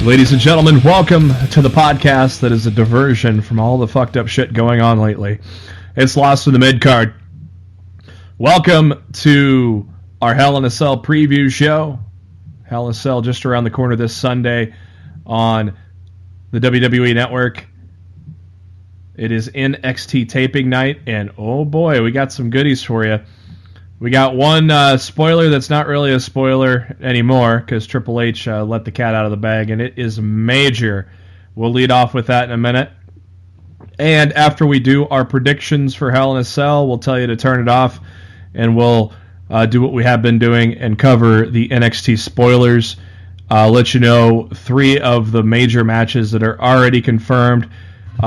Ladies and gentlemen, welcome to the podcast that is a diversion from all the fucked up shit going on lately. It's Lost in the Midcard. Welcome to our Hell in a Cell preview show. Hell in a Cell just around the corner this Sunday on the WWE Network. It is NXT taping night, and oh boy, we got some goodies for you. We got one spoiler that's not really a spoiler anymore because Triple H let the cat out of the bag, and it is major. We'll lead off with that in a minute. And after we do our predictions for Hell in a Cell, we'll tell you to turn it off, and we'll do what we have been doing and cover the NXT spoilers. Let you know 3 of the major matches that are already confirmed.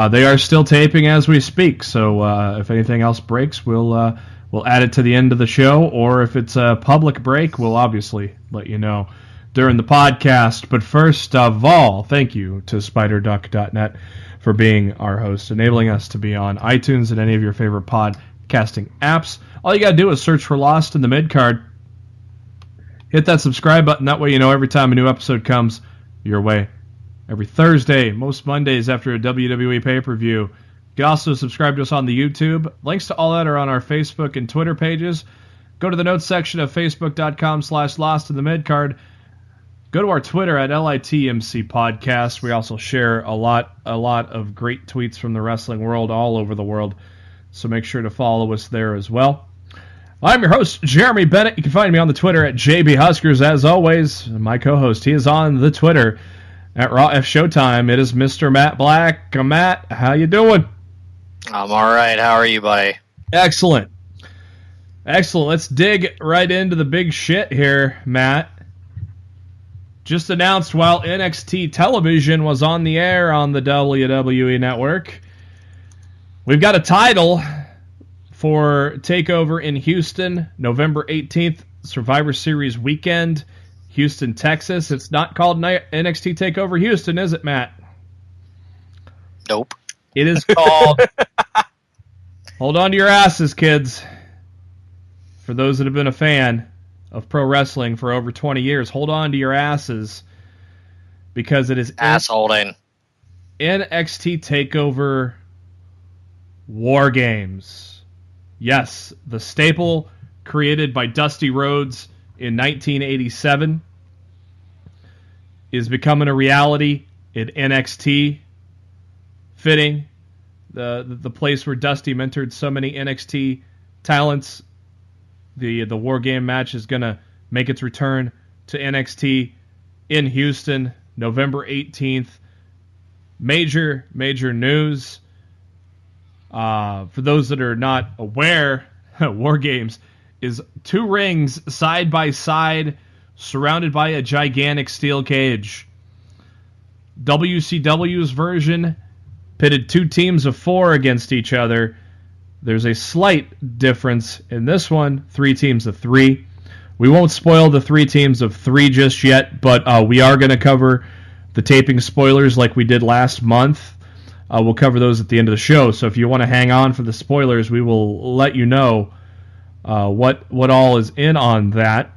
They are still taping as we speak, so if anything else breaks, we'll add it to the end of the show, or if it's a public break, we'll obviously let you know during the podcast. But first of all, thank you to SpiderDuck.net for being our host, enabling us to be on iTunes and any of your favorite podcasting apps. All you got to do is search for Lost in the Midcard. Hit that subscribe button. That way you know every time a new episode comes your way. Every Thursday, most Mondays after a WWE pay-per-view. You can also subscribe to us on the YouTube. Links to all that are on our Facebook and Twitter pages. Go to the notes section of facebook.com/lostinthemidcard. Go to our Twitter at LITMC Podcast. We also share a lot of great tweets from the wrestling world all over the world. So make sure to follow us there as well. I'm your host, Jeremy Bennett. You can find me on the Twitter at JBHuskers. As always, my co-host, he is on the Twitter at Raw F Showtime. It is Mr. Matt Black. Matt, how you doing? I'm all right. How are you, buddy? Excellent. Let's dig right into the big shit here, Matt. Just announced while NXT television was on the air on the WWE Network, we've got a title for Takeover in Houston, November 18th, Survivor Series weekend, Houston, Texas. It's not called NXT Takeover Houston, is it, Matt? Nope. It is called... Hold on to your asses, kids. For those that have been a fan of pro wrestling for over 20 years, hold on to your asses, because it is ass-holding. NXT Takeover War Games. Yes, the staple created by Dusty Rhodes in 1987 is becoming a reality in NXT. Fitting. The place where Dusty mentored so many NXT talents. The War Game match is going to make its return to NXT in Houston, November 18th. Major news. For those that are not aware, War Games is 2 rings side by side, surrounded by a gigantic steel cage. WCW's version pitted 2 teams of 4 against each other. There's a slight difference in this one, 3 teams of 3. We won't spoil the 3 teams of 3 just yet, but we are going to cover the taping spoilers like we did last month. We'll cover those at the end of the show, so if you want to hang on for the spoilers, we will let you know what all is in on that.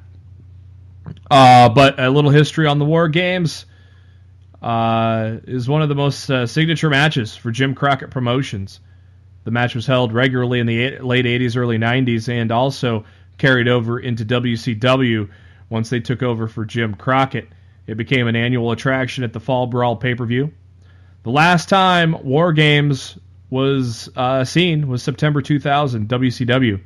But a little history on the War Games. Is one of the most signature matches for Jim Crockett Promotions. The match was held regularly in the late 80s, early 90s, and also carried over into WCW once they took over for Jim Crockett. It became an annual attraction at the Fall Brawl pay-per-view. The last time War Games was seen was September 2000, WCW.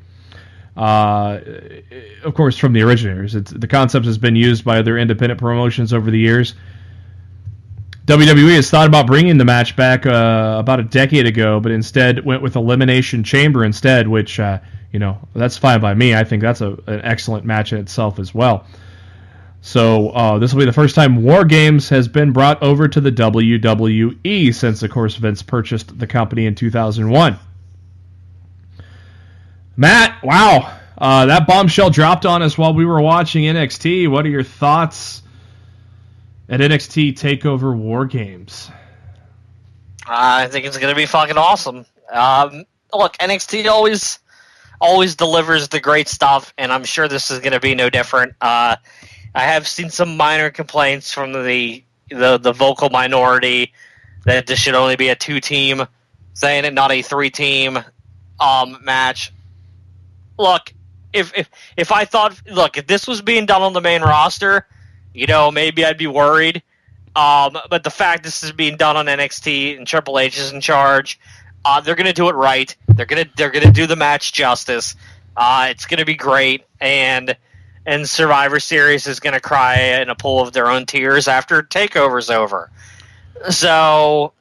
Of course, from the originators. The concept has been used by other independent promotions over the years. WWE has thought about bringing the match back about a decade ago, but instead went with Elimination Chamber instead, which, that's fine by me. I think that's an excellent match in itself as well. So this will be the first time War Games has been brought over to the WWE since, of course, Vince purchased the company in 2001. Matt, wow, that bombshell dropped on us while we were watching NXT. What are your thoughts at NXT Takeover War Games? I think it's going to be fucking awesome. Look, NXT always delivers the great stuff, and I'm sure this is going to be no different. I have seen some minor complaints from the vocal minority that this should only be a 2-team, saying it not a 3-team match. Look, if I thought, if this was being done on the main roster, maybe I'd be worried. But the fact this is being done on NXT and Triple H is in charge, they're gonna do it right. They're gonna do the match justice. It's gonna be great, and Survivor Series is gonna cry in a pool of their own tears after Takeover's over. So,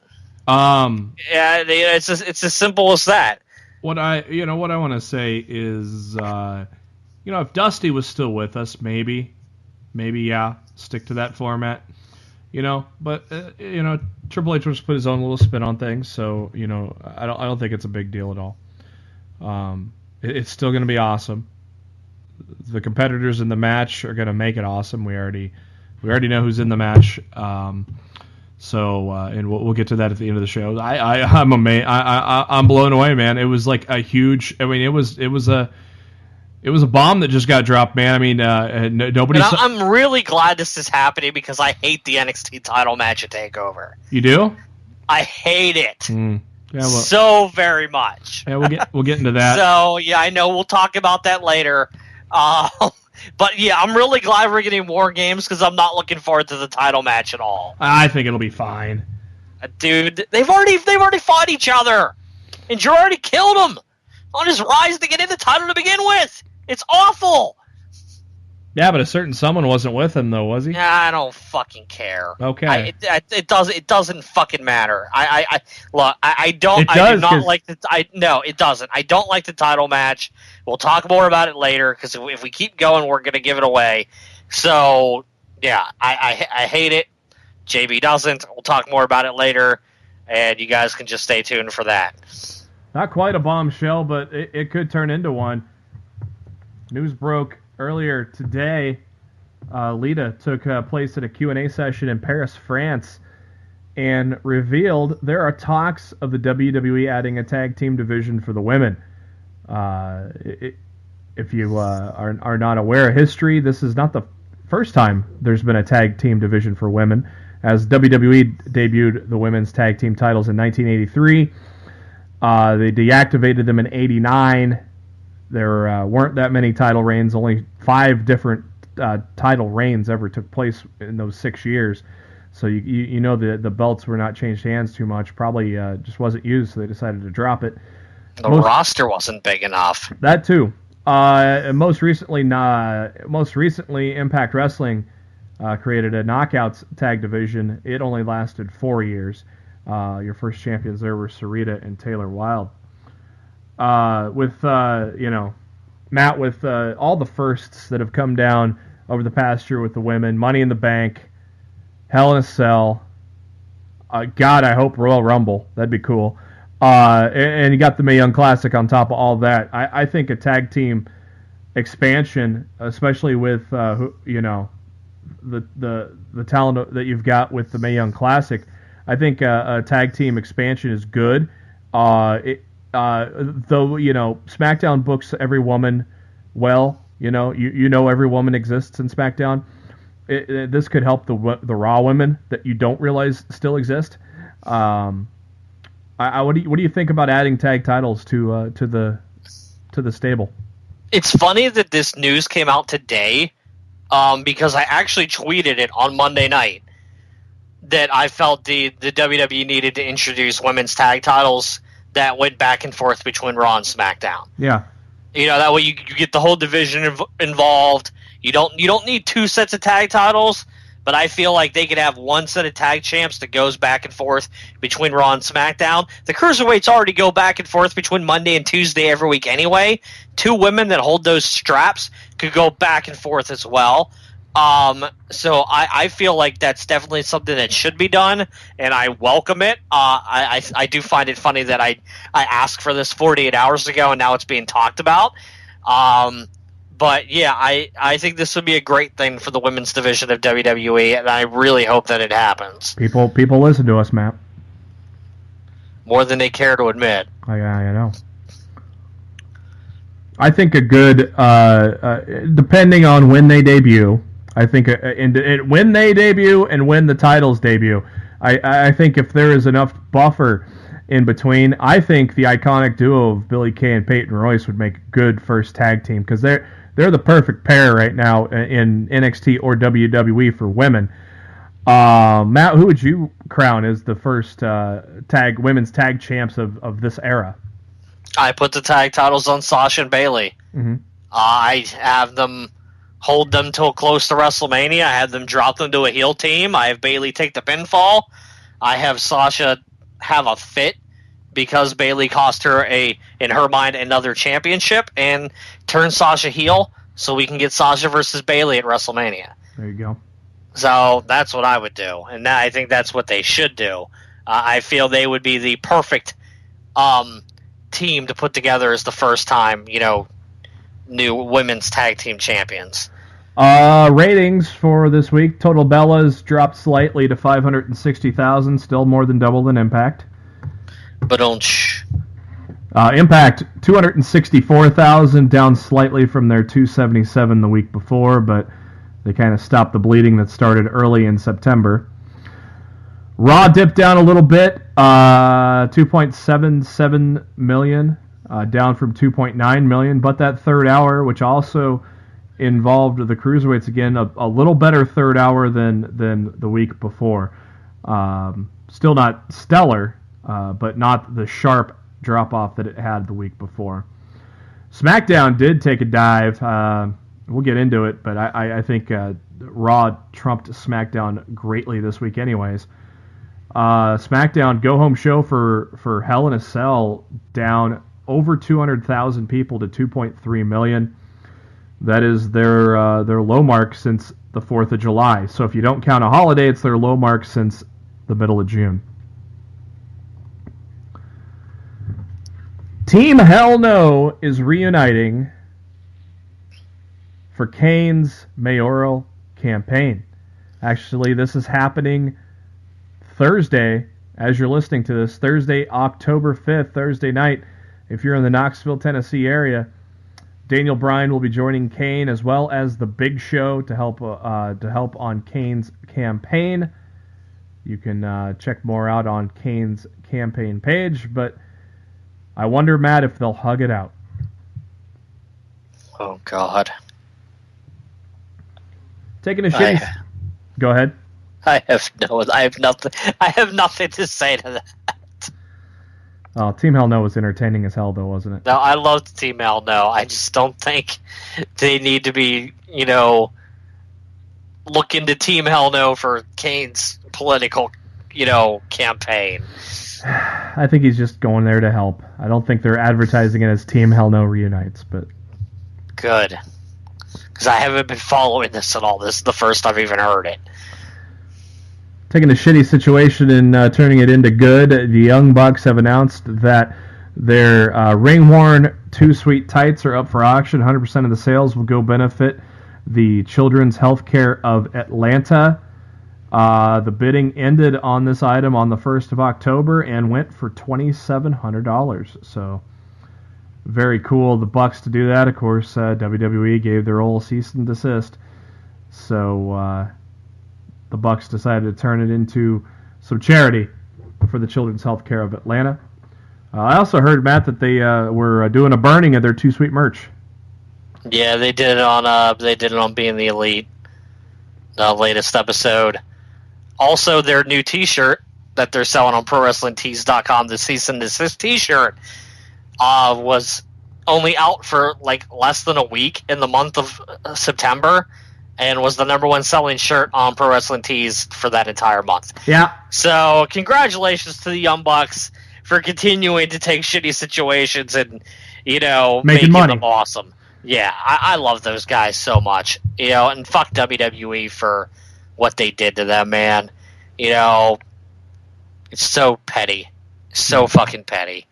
yeah, it's as simple as that. What I want to say is, if Dusty was still with us, maybe yeah, stick to that format. But Triple H just put his own little spin on things, so I don't think it's a big deal at all. It's still going to be awesome. The competitors in the match are going to make it awesome. We already know who's in the match. And we'll get to that at the end of the show. I'm amazed. I'm blown away, man. It was like a huge. I mean, it was a bomb that just got dropped, man. I mean, nobody. I'm really glad this is happening because I hate the NXT title match at Takeover. You do? I hate it Yeah, so very much. Yeah, we'll get into that. So yeah, I know we'll talk about that later. But yeah, I'm really glad we're getting War Games because I'm not looking forward to the title match at all. I think it'll be fine. Dude, they've already fought each other, and Drew already killed him on his rise to get in the title to begin with. It's awful. Yeah, but a certain someone wasn't with him though, was he? Yeah, I don't fucking care. Okay. It doesn't fucking matter. Look, I don't. It I does, do not like the. No, it doesn't. I don't like the title match. We'll talk more about it later because if we keep going, we're gonna give it away. So yeah, I hate it. JB doesn't. We'll talk more about it later, and you guys can just stay tuned for that. Not quite a bombshell, but it could turn into one. News broke earlier today. Lita took place at a Q&A session in Paris, France, and revealed there are talks of the WWE adding a tag team division for the women. If you are not aware of history, this is not the first time there's been a tag team division for women, as WWE debuted the women's tag team titles in 1983. They deactivated them in 89. There weren't that many title reigns. Only 5 different title reigns ever took place in those 6 years. So you know the belts were not changed hands too much. Probably just wasn't used, so they decided to drop it. The roster wasn't big enough. That too. Most recently, Impact Wrestling created a Knockouts tag division. It only lasted 4 years. Your first champions there were Sarita and Taylor Wilde. Matt, with all the firsts that have come down over the past year with the women, Money in the Bank, Hell in a Cell, God, I hope Royal Rumble. That'd be cool. And you got the Mae Young Classic on top of all that. I think a tag team expansion, especially with the talent that you've got with the Mae Young Classic, I think a tag team expansion is good. Though SmackDown books every woman well, you know every woman exists in SmackDown. This could help the Raw women that you don't realize still exist. What do you think about adding tag titles to the stable? It's funny that this news came out today, because I actually tweeted it on Monday night that I felt the WWE needed to introduce women's tag titles that went back and forth between Raw and SmackDown. Yeah. That way you get the whole division involved. You don't need 2 sets of tag titles, but I feel like they could have 1 set of tag champs that goes back and forth between Raw and SmackDown. The Cruiserweights already go back and forth between Monday and Tuesday every week anyway. 2 women that hold those straps could go back and forth as well. So I feel like that's definitely something that should be done, and I welcome it. I do find it funny that I asked for this 48 hours ago, and now it's being talked about. But yeah, I think this would be a great thing for the women's division of WWE, and I really hope that it happens. People listen to us, Matt. More than they care to admit. I know. I think a good, depending on when they debut, I think when they debut and when the titles debut, I think if there is enough buffer in between, I think the iconic duo of Billie Kay and Peyton Royce would make a good first tag team, because they're the perfect pair right now in NXT or WWE for women. Matt, who would you crown as the first women's tag champs of this era? I put the tag titles on Sasha and Bayley. Mm-hmm. I have them hold them till close to WrestleMania. I have them drop them to a heel team. I have Bayley take the pinfall. I have Sasha have a fit because Bayley cost her in her mind, another championship, and turn Sasha heel so we can get Sasha versus Bayley at WrestleMania. There you go. So that's what I would do, and I think that's what they should do. I feel they would be the perfect team to put together as the first time, new women's tag team champions. Ratings for this week: Total Bellas dropped slightly to 560,000, still more than double than Impact. Impact 264,000, down slightly from their 277 the week before, but they kind of stopped the bleeding that started early in September. Raw dipped down a little bit, 2.77 million, down from 2.9 million, but that third hour, which also involved the Cruiserweights again, a little better third hour than the week before. Still not stellar, but not the sharp drop-off that it had the week before. SmackDown did take a dive. We'll get into it, but I think Raw trumped SmackDown greatly this week anyways. SmackDown go-home show for Hell in a Cell down over 200,000 people to 2.3 million. That is their low mark since the 4th of July. So if you don't count a holiday, it's their low mark since the middle of June. Team Hell No is reuniting for Kane's mayoral campaign. Actually, this is happening Thursday, as you're listening to this, Thursday, October 5th, Thursday night. If you're in the Knoxville, Tennessee area, Daniel Bryan will be joining Kane as well as the Big Show to help on Kane's campaign. You can check more out on Kane's campaign page, but I wonder, Matt, if they'll hug it out. Oh God! Taking a shitty. Go ahead. I have nothing to say to that. Oh, Team Hell No was entertaining as hell, though, wasn't it? No, I loved Team Hell No. I just don't think they need to be, looking to Team Hell No for Kane's political, campaign. I think he's just going there to help. I don't think they're advertising it as Team Hell No reunites, but good, because I haven't been following this at all. This is the first I've even heard it. Taking a shitty situation and turning it into good, the Young Bucks have announced that their ring-worn Too Sweet tights are up for auction. 100% of the sales will go benefit the Children's Healthcare of Atlanta. The bidding ended on this item on the 1st of October and went for $2,700. So, very cool of the Bucks to do that. Of course, WWE gave their old cease and desist. So, the Bucks decided to turn it into some charity for the Children's Healthcare of Atlanta. I also heard, Matt, that they were doing a burning of their Too Sweet merch. Yeah, they did it on Being the Elite, the latest episode. Also, their new T-shirt that they're selling on ProWrestlingTees.com, the Cease and Desist T-shirt, was only out for like less than a week in the month of September, and was the #1 selling shirt on Pro Wrestling Tees for that entire month. Yeah. So congratulations to the Young Bucks for continuing to take shitty situations and, making money. them awesome. Yeah, I love those guys so much. And fuck WWE for what they did to them, man. It's so petty. So fucking petty.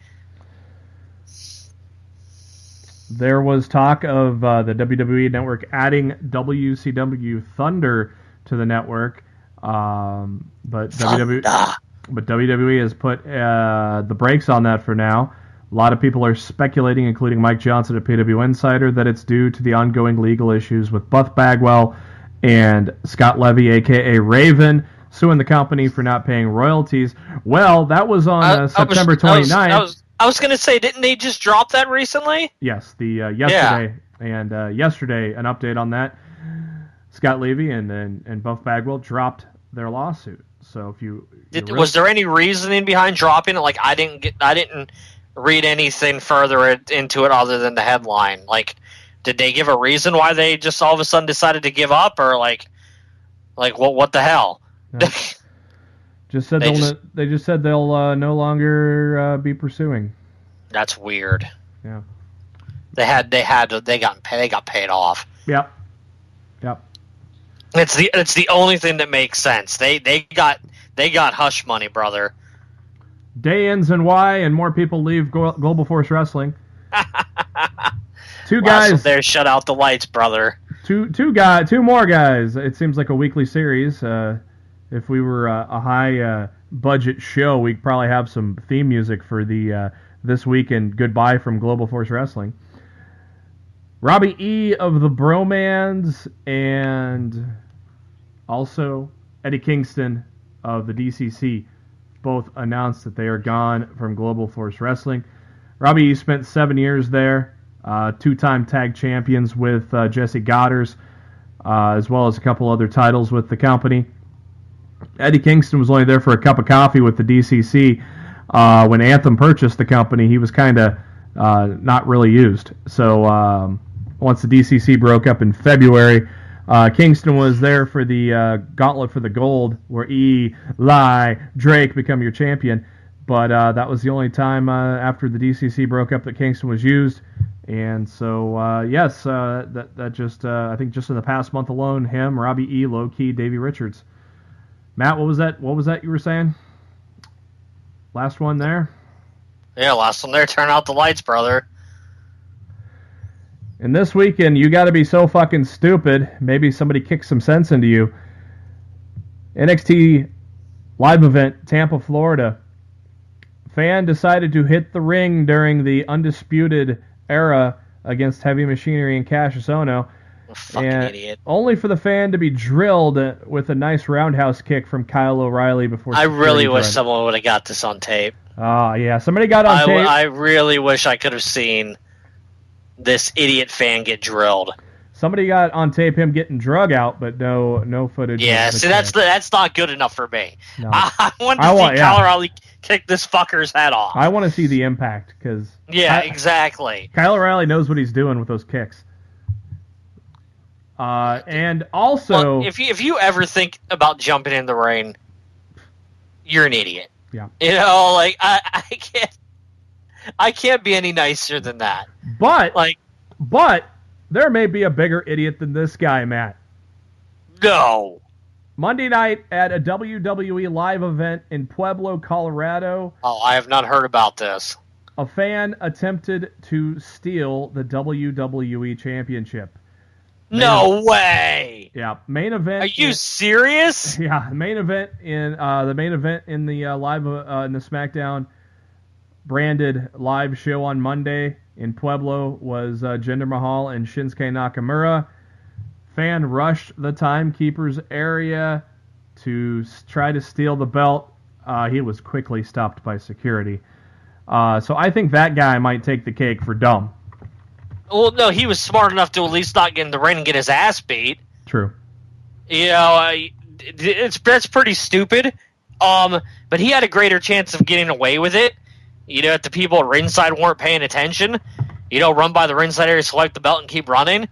There was talk of the WWE Network adding WCW Thunder to the network, but WWE has put the brakes on that for now. A lot of people are speculating, including Mike Johnson at PW Insider, that it's due to the ongoing legal issues with Buff Bagwell and Scott Levy, a.k.a. Raven, suing the company for not paying royalties. Well, that was on September 29th. I was going to say, didn't they just drop that recently? Yes, yesterday. Yeah. And yesterday, an update on that. Scott Levy and Buff Bagwell dropped their lawsuit. So if was there any reasoning behind dropping it? Like, I didn't read anything further into it other than the headline. Like, did they give a reason why they just all of a sudden decided to give up, or like what the hell? No. They just said they'll no longer be pursuing. That's weird. Yeah. They got paid off. Yep. It's the only thing that makes sense. They got hush money, brother. Day ends and why, and more people leave Global Force Wrestling. Two guys there shut out the lights, brother. Two more guys. It seems like a weekly series. If we were a high budget show, we'd probably have some theme music for the this week and goodbye from Global Force Wrestling. Robbie E. of the Bromans and also Eddie Kingston of the DCC both announced that they are gone from Global Force Wrestling. Robbie E. spent 7 years there, two-time tag champions with Jesse Goddard, as well as a couple other titles with the company. Eddie Kingston was only there for a cup of coffee with the DCC. When Anthem purchased the company, he was kind of not really used. So once the DCC broke up in February, Kingston was there for the Gauntlet for the Gold, where Eli Drake become your champion. But that was the only time after the DCC broke up that Kingston was used. And so, yes, that just I think just in the past month alone, him, Robbie E., Low Key, Davey Richards. Matt, what was that? What was that you were saying? Last one there? Yeah, last one there. Turn out the lights, brother. And this weekend, you got to be so fucking stupid. Maybe somebody kicks some sense into you. NXT live event, Tampa, Florida. Fan decided to hit the ring during the Undisputed Era against Heavy Machinery and Cassius Ohno. Fucking idiot. Only for the fan to be drilled with a nice roundhouse kick from Kyle O'Reilly before. I really wish someone would have got this on tape. Oh, yeah. Somebody got on tape. I really wish I could have seen this idiot fan get drilled. Somebody got on tape him getting drug out, but no footage. Yeah, see, that's not good enough for me. No. I want to see Kyle O'Reilly kick this fucker's head off. I want to see the impact, because... Yeah, exactly. Kyle O'Reilly knows what he's doing with those kicks. And also... Well, if you ever think about jumping in the ring, you're an idiot. Yeah. Like, I can't be any nicer than that. But there may be a bigger idiot than this guy, Matt. No. Monday night at a WWE live event in Pueblo, Colorado. Oh, I have not heard about this. A fan attempted to steal the WWE Championship. No way. Yeah, main event. Are you serious? Yeah, the main event in the live in the SmackDown branded live show on Monday in Pueblo was Jinder Mahal and Shinsuke Nakamura. Fan rushed the timekeeper's area to try to steal the belt. He was quickly stopped by security. So I think that guy might take the cake for dumb. Well, no, he was smart enough to at least not get in the ring and get his ass beat. True. That's pretty stupid. But he had a greater chance of getting away with it. If the people at ringside weren't paying attention. run by the ringside area, swipe the belt, and keep running.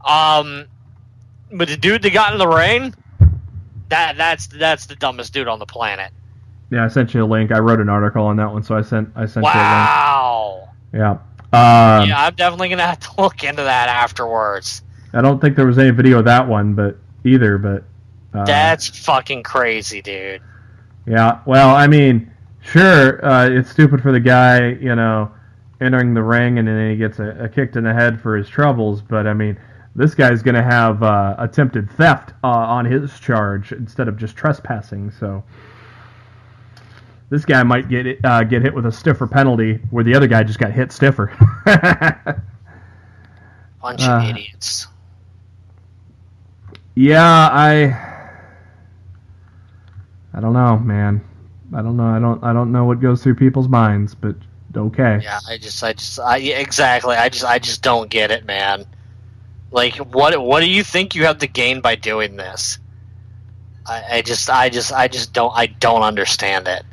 But the dude that got in the ring, that's the dumbest dude on the planet. Yeah, I sent you a link. I wrote an article on that one, so I sent you a link. Wow. Yeah. Yeah, I'm definitely gonna have to look into that afterwards. I don't think there was any video of that one, but that's fucking crazy, dude. Yeah. Well, I mean, sure, it's stupid for the guy, entering the ring and then he gets a kick in the head for his troubles, but I mean, this guy's gonna have attempted theft on his charge instead of just trespassing, so. This guy might get hit with a stiffer penalty, where the other guy just got hit stiffer. Bunch of idiots. Yeah, I don't know, man. I don't know. I don't know what goes through people's minds, but okay. Yeah, exactly. I just don't get it, man. Like, what do you think you have to gain by doing this? I don't understand it.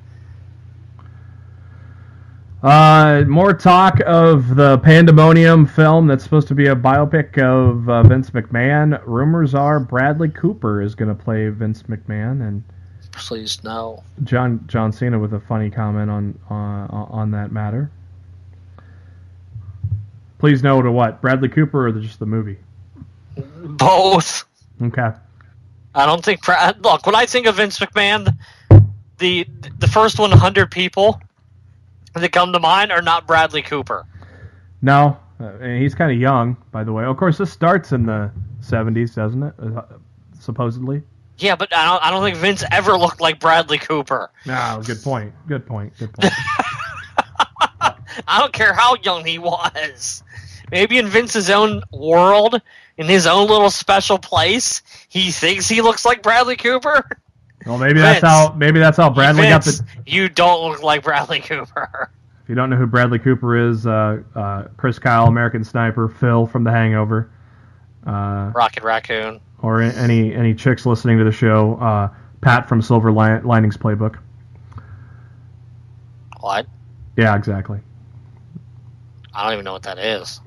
More talk of the Pandemonium film that's supposed to be a biopic of Vince McMahon. Rumors are Bradley Cooper is going to play Vince McMahon, and please no. John Cena with a funny comment on that matter. Please no to what? Bradley Cooper or just the movie? Both. Okay. I don't think. Look, when I think of Vince McMahon, the first 100 people that come to mind are not Bradley Cooper. No, he's kind of young, by the way. Of course, this starts in the 70s, doesn't it? Supposedly. Yeah, but I don't think Vince ever looked like Bradley Cooper. No, good point. I don't care how young he was. Maybe in Vince's own world, in his own little special place, he thinks he looks like Bradley Cooper. Well, maybe that's how Bradley got the. You don't look like Bradley Cooper. If you don't know who Bradley Cooper is, Chris Kyle, American Sniper, Phil from The Hangover, Rocket Raccoon, or any chicks listening to the show, Pat from Silver Linings Playbook. What? Yeah, exactly. I don't even know what that is.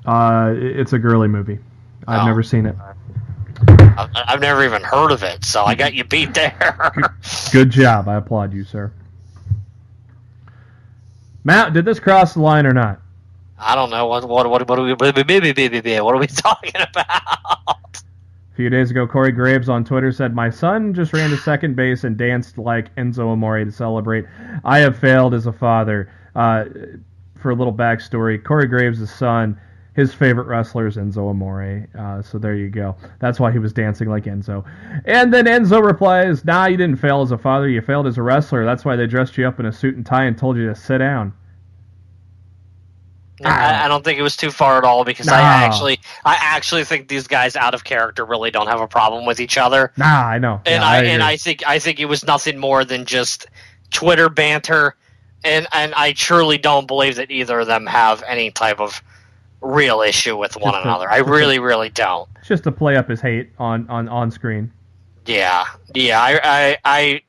It's a girly movie. I've never seen it. I've never even heard of it, so I got you beat there. Good job. I applaud you, sir. Matt, did this cross the line or not? I don't know. What are we talking about? A few days ago, Corey Graves on Twitter said, "My son just ran to second base and danced like Enzo Amore to celebrate. I have failed as a father." For a little backstory, Corey Graves' son, his favorite wrestler is Enzo Amore. So there you go. That's why he was dancing like Enzo. And then Enzo replies, "Nah, you didn't fail as a father. You failed as a wrestler. That's why they dressed you up in a suit and tie and told you to sit down." I don't think it was too far at all, because I actually think these guys out of character really don't have a problem with each other. Nah, I know. And I think it was nothing more than just Twitter banter, and I truly don't believe that either of them have any type of real issue with one another. I really don't. It's just to play up his hate on screen. Yeah. I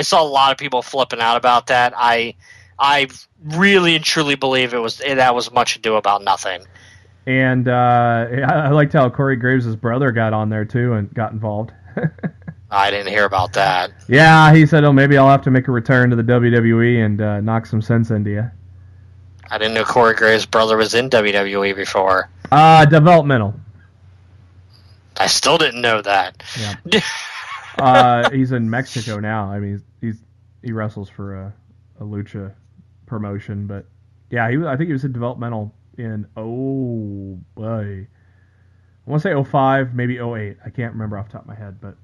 saw a lot of people flipping out about that. I really and truly believe that was much ado about nothing. And I liked how Corey Graves' brother got on there too and got involved. I didn't hear about that. Yeah, he said, "Oh, maybe I'll have to make a return to the WWE and knock some sense into you." I didn't know Corey Graves' brother was in WWE before. Developmental. I still didn't know that. Yeah. He's in Mexico now. I mean, he wrestles for a lucha promotion, but yeah, I think he was in developmental in I want to say 05, maybe 08. I can't remember off the top of my head, but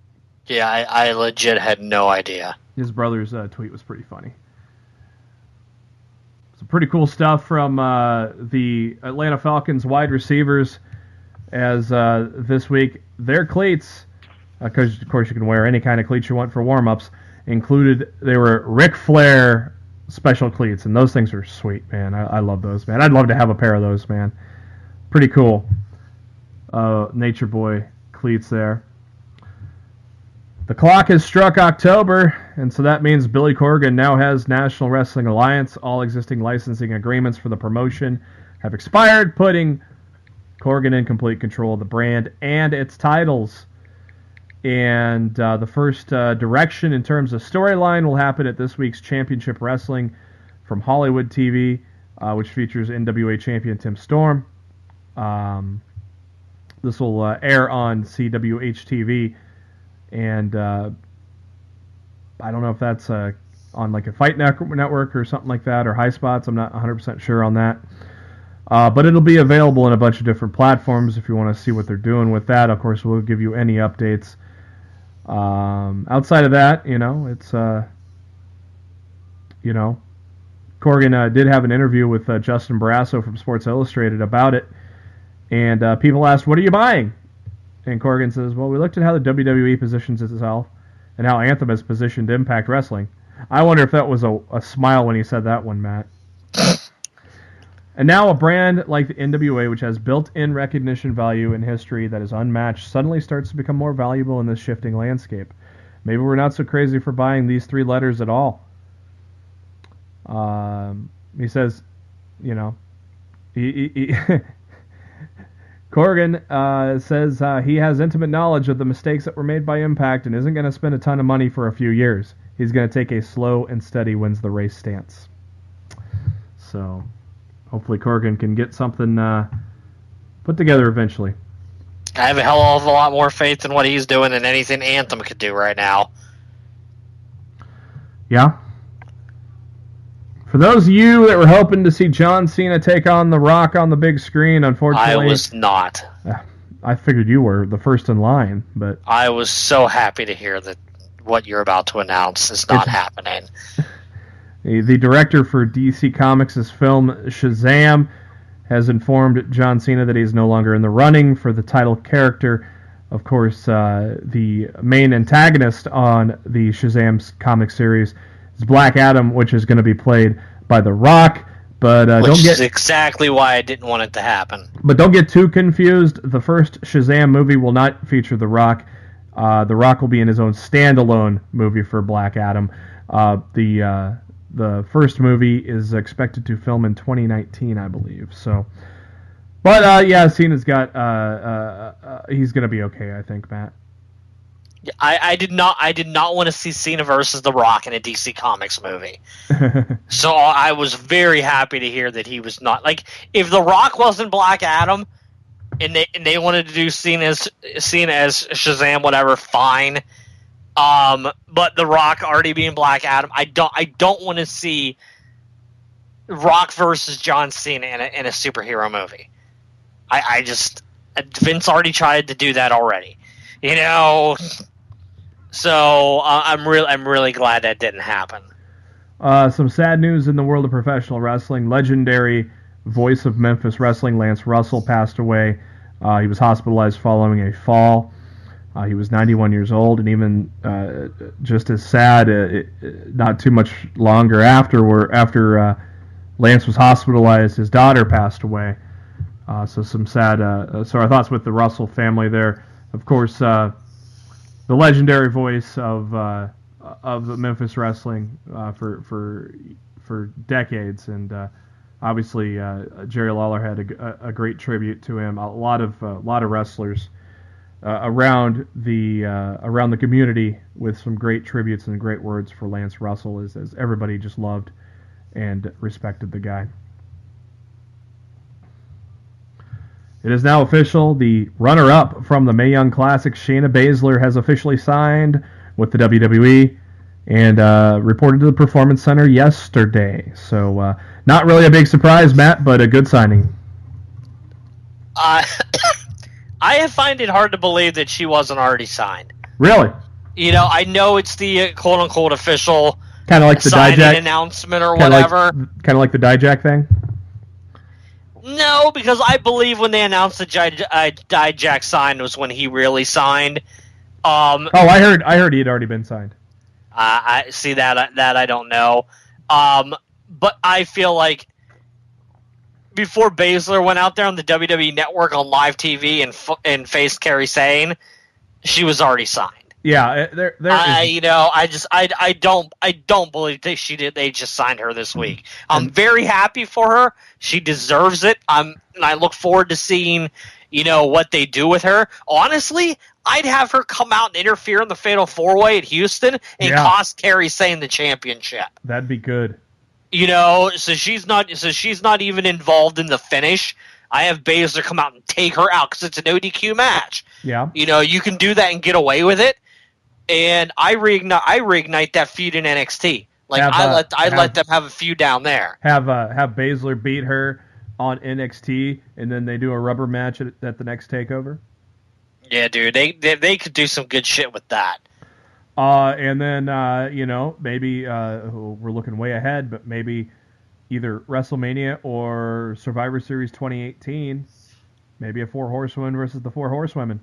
yeah, I legit had no idea. His brother's tweet was pretty funny. Some pretty cool stuff from the Atlanta Falcons wide receivers as this week their cleats, because of course you can wear any kind of cleats you want for warm-ups, they were Ric Flair special cleats, and those things are sweet, man. I love those, man. I'd love to have a pair of those, man. Pretty cool. Nature Boy cleats there. The clock has struck October, and so that means Billy Corgan now has National Wrestling Alliance, all existing licensing agreements for the promotion have expired, putting Corgan in complete control of the brand and its titles. And the first direction in terms of storyline will happen at this week's Championship Wrestling from Hollywood TV, which features NWA champion Tim Storm. This will air on CWH-TV, and I don't know if that's on like a Fight Network or something like that, or High Spots. I'm not 100% sure on that. But it'll be available in a bunch of different platforms if you want to see what they're doing with that. Of course, we'll give you any updates. Outside of that, it's, Corgan did have an interview with Justin Barrasso from Sports Illustrated about it. And people asked, what are you buying? And Corgan says, well, we looked at how the WWE positions itself and how Anthem has positioned Impact Wrestling. I wonder if that was a smile when he said that one, Matt. And now a brand like the NWA, which has built-in recognition value and history that is unmatched, suddenly starts to become more valuable in this shifting landscape. Maybe we're not so crazy for buying these three letters at all. He says, Corgan says he has intimate knowledge of the mistakes that were made by Impact and isn't going to spend a ton of money for a few years. He's going to take a slow and steady wins the race stance. So hopefully Corgan can get something put together eventually. I have a hell of a lot more faith in what he's doing than anything Anthem could do right now. Yeah. For those of you that were hoping to see John Cena take on The Rock on the big screen, unfortunately... I was not. I figured you were the first in line, but... I was so happy to hear that what you're about to announce is not happening. The director for DC Comics' film Shazam has informed John Cena that he's no longer in the running for the title character. Of course, the main antagonist on the Shazam comic series is Black Adam, which is going to be played by The Rock. But which is exactly why I didn't want it to happen. But don't get too confused. The first Shazam movie will not feature The Rock. The Rock will be in his own standalone movie for Black Adam. The first movie is expected to film in 2019, I believe. So, but yeah, Cena's got he's gonna be okay, I think, Matt. I did not want to see Cena versus The Rock in a DC Comics movie. So I was very happy to hear that he was not, like, if The Rock wasn't Black Adam and they wanted to do Cena as Shazam, whatever, fine. But The Rock already being Black Adam, I don't want to see Rock versus John Cena in a superhero movie. I just, Vince already tried to do that already, So I'm really glad that didn't happen. Some sad news in the world of professional wrestling. Legendary voice of Memphis Wrestling, Lance Russell, passed away. He was hospitalized following a fall. He was 91 years old, and even just as sad, not too much longer after Lance was hospitalized, his daughter passed away. So some sad. So our thoughts with the Russell family there. Of course, the legendary voice of Memphis Wrestling for decades, and obviously Jerry Lawler had a great tribute to him. A lot of wrestlers around the community with some great tributes and great words for Lance Russell, as everybody just loved and respected the guy. It is now official. The runner-up from the Mae Young Classic, Shayna Baszler, has officially signed with the WWE and reported to the Performance Center yesterday. So not really a big surprise, Matt, but a good signing. I find it hard to believe that she wasn't already signed. Really? I know it's the quote-unquote official kind of like the Dijak announcement or whatever. Kind of like the Dijak thing? No, because I believe when they announced that Dijak signed was when he really signed. I heard he had already been signed. I see that I don't know. But I feel like before Baszler went out there on the WWE Network on live TV and faced Kairi Sane, she was already signed. Yeah, there I don't believe they just signed her this week. I'm very happy for her. She deserves it. And I look forward to seeing, what they do with her. Honestly, I'd have her come out and interfere in the Fatal 4-Way at Houston and cost Kairi Sane the championship. That'd be good. So she's not even involved in the finish. I have Baszler come out and take her out because it's an ODQ match. Yeah. You can do that and get away with it. And I reignite that feud in NXT. Let them have a feud down there. Have Baszler beat her on NXT, and then they do a rubber match at the next Takeover. Yeah, dude, they could do some good shit with that. And then maybe we're looking way ahead, but maybe either WrestleMania or Survivor Series 2018, maybe a 4 Horsewomen versus the 4 Horsewomen.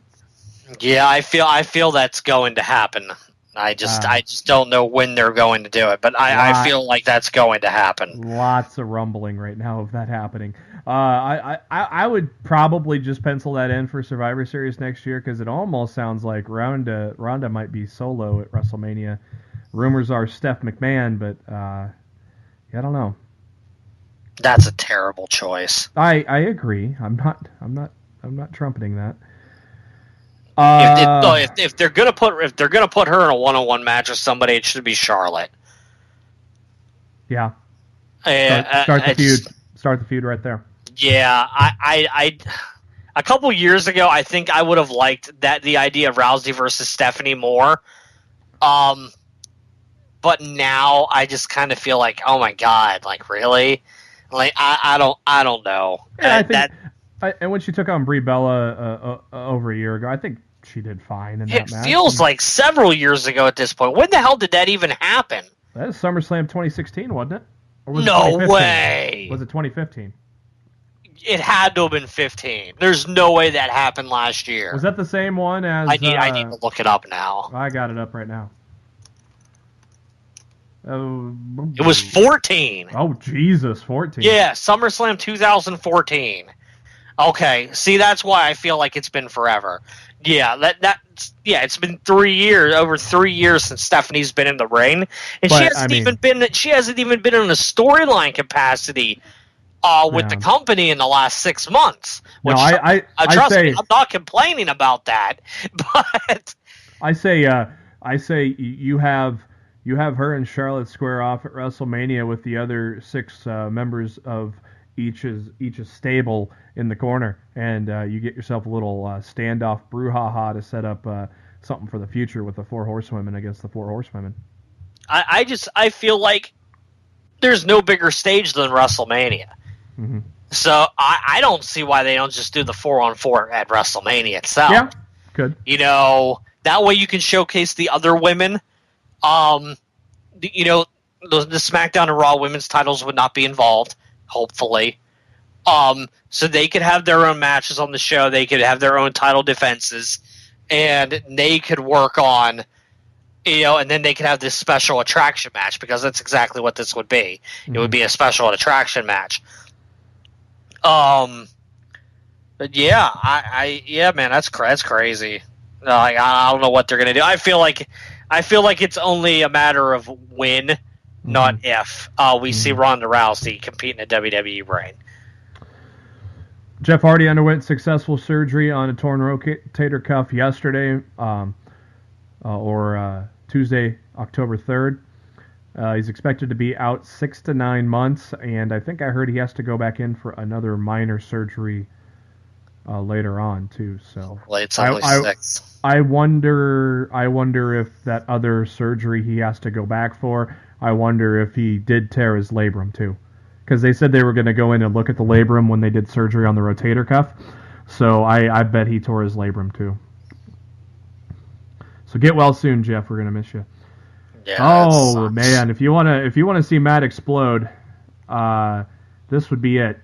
Yeah, I feel that's going to happen. I just don't know when they're going to do it, but I feel like that's going to happen. Lots of rumbling right now of that happening. I would probably just pencil that in for Survivor Series next year because it almost sounds like Ronda might be solo at WrestleMania. Rumors are Steph McMahon, but I don't know. That's a terrible choice. I agree. I'm not trumpeting that. If they're gonna put her in a 1-on-1 match with somebody, it should be Charlotte. Yeah. Start the feud. Start the feud right there. Yeah, I a couple years ago, I think I would have liked the idea of Rousey versus Stephanie more. But now I just kind of feel like, oh my god, like really, like I don't know. Yeah, and when she took on Brie Bella over a year ago, I think she did fine in that match. It feels like several years ago at this point. When the hell did that even happen? That was SummerSlam 2016, wasn't it? Or was no it way. Was it 2015? It had to have been 15. There's no way that happened last year. Was that the same one as... I need to look it up now. I got it up right now. It was 14. Oh, Jesus, 14. Yeah, SummerSlam 2014. Okay, see, that's why I feel like it's been forever. Yeah, it's been 3 years, over 3 years since Stephanie's been in the ring, and she hasn't even been in a storyline capacity with the company in the last 6 months. Which, trust me, I'm not complaining about that, but I say you have her and Charlotte square off at WrestleMania with the other 6 members of each stable in the corner, and you get yourself a little standoff brouhaha to set up something for the future with the 4 Horsewomen against the 4 Horsewomen. I feel like there's no bigger stage than WrestleMania. Mm-hmm. So I don't see why they don't just do the 4-on-4 at WrestleMania itself. Yeah, good. That way you can showcase the other women. The SmackDown and Raw women's titles would not be involved, hopefully. So they could have their own matches on the show. They could have their own title defenses, and they could work on, and then they could have this special attraction match, because that's exactly what this would be. Mm-hmm. It would be a special attraction match. But yeah, man, that's crazy. I don't know what they're gonna do. I feel like it's only a matter of when, not if, we see Ronda Rousey compete in a WWE reign. Jeff Hardy underwent successful surgery on a torn rotator cuff yesterday, or Tuesday, October 3rd. He's expected to be out 6 to 9 months, and I think I heard he has to go back in for another minor surgery later on too. So it's only 6. I wonder if that other surgery he has to go back for. I wonder if he did tear his labrum too, because they said they were going to go in and look at the labrum when they did surgery on the rotator cuff. So I bet he tore his labrum too. So get well soon, Jeff. We're going to miss you. Yeah, man, if you want to see Matt explode, this would be it.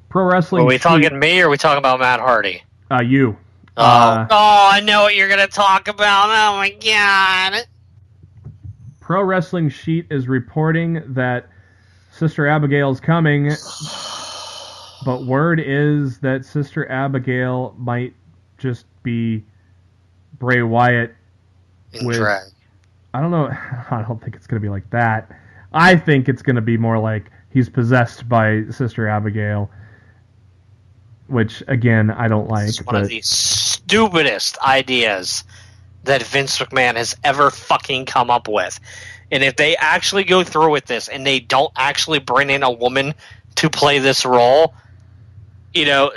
Pro Wrestling. Are we talking me, or are we talking about Matt Hardy? You. I know what you're going to talk about. Oh my god. Pro Wrestling Sheet is reporting that Sister Abigail's coming, but word is that Sister Abigail might just be Bray Wyatt In drag. I don't know. I don't think it's going to be like that. I think it's going to be more like he's possessed by Sister Abigail, which, again, I don't like. It's one of the stupidest ideas that Vince McMahon has ever fucking come up with. And if they actually go through with this and they don't actually bring in a woman to play this role,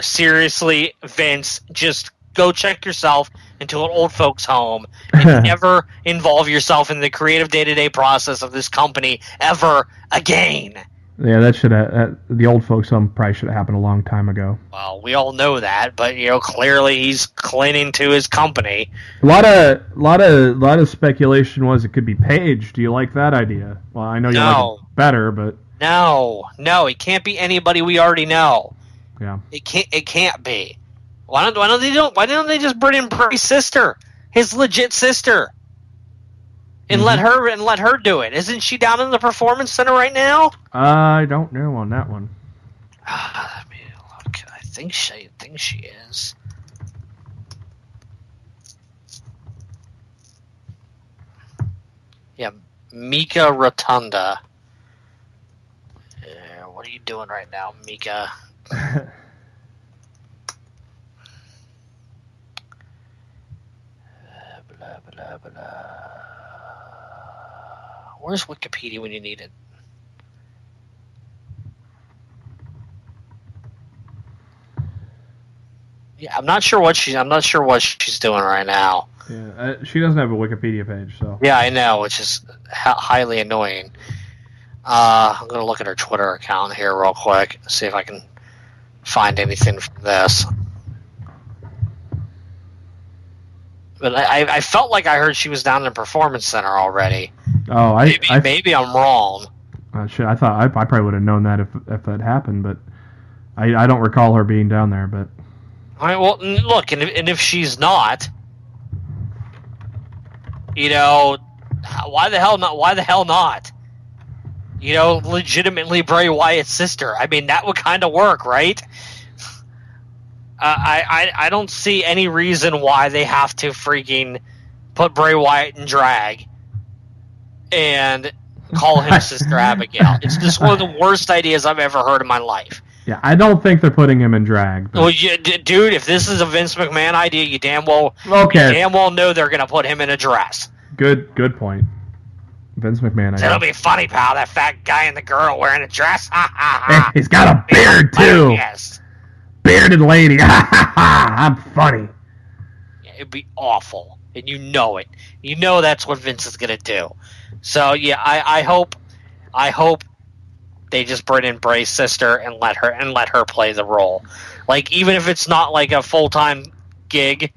seriously, Vince, just go check yourself into an old folks home and never involve yourself in the creative day-to-day process of this company ever again. Yeah, that should the old folks home probably should have happened a long time ago. Well, we all know that, but clearly he's clinging to his company. A lot of speculation was it could be Paige. Do you like that idea? Well, I know you like it better, but no, it can't be anybody we already know. Yeah, it can't be. Why don't they just bring in Bray's sister, his legit sister, and let her do it? Isn't she down in the Performance Center right now? I don't know on that one. Let me look. I think she is. Yeah, Mika Rotunda. What are you doing right now, Mika? Blah, blah. Where's Wikipedia when you need it? Yeah, I'm not sure what she's doing right now. Yeah, she doesn't have a Wikipedia page, so. Yeah, I know, which is highly annoying. I'm gonna look at her Twitter account here real quick, see if I can find anything from this. But I felt like I heard she was down in the Performance Center already. Oh, maybe I'm wrong. Shit, I thought I probably would have known that if that happened, but I don't recall her being down there. But all right, well, look, and if she's not, why the hell not? Why the hell not? Legitimately Bray Wyatt's sister. I mean, that would kind of work, right? I don't see any reason why they have to freaking put Bray Wyatt in drag and call him Sister Abigail. It's just one of the worst ideas I've ever heard in my life. Yeah, I don't think they're putting him in drag. But... Well, dude, if this is a Vince McMahon idea, you damn well know they're going to put him in a dress. Good point. Vince McMahon. It'll be funny, pal. That fat guy and the girl wearing a dress. He's got a beard too. Yes. Bearded lady. I'm funny. Yeah, it'd be awful, and you know it. You know that's what Vince is gonna do. So yeah, I hope they just bring in Bray's sister and let her play the role. Like, even if it's not like a full-time gig,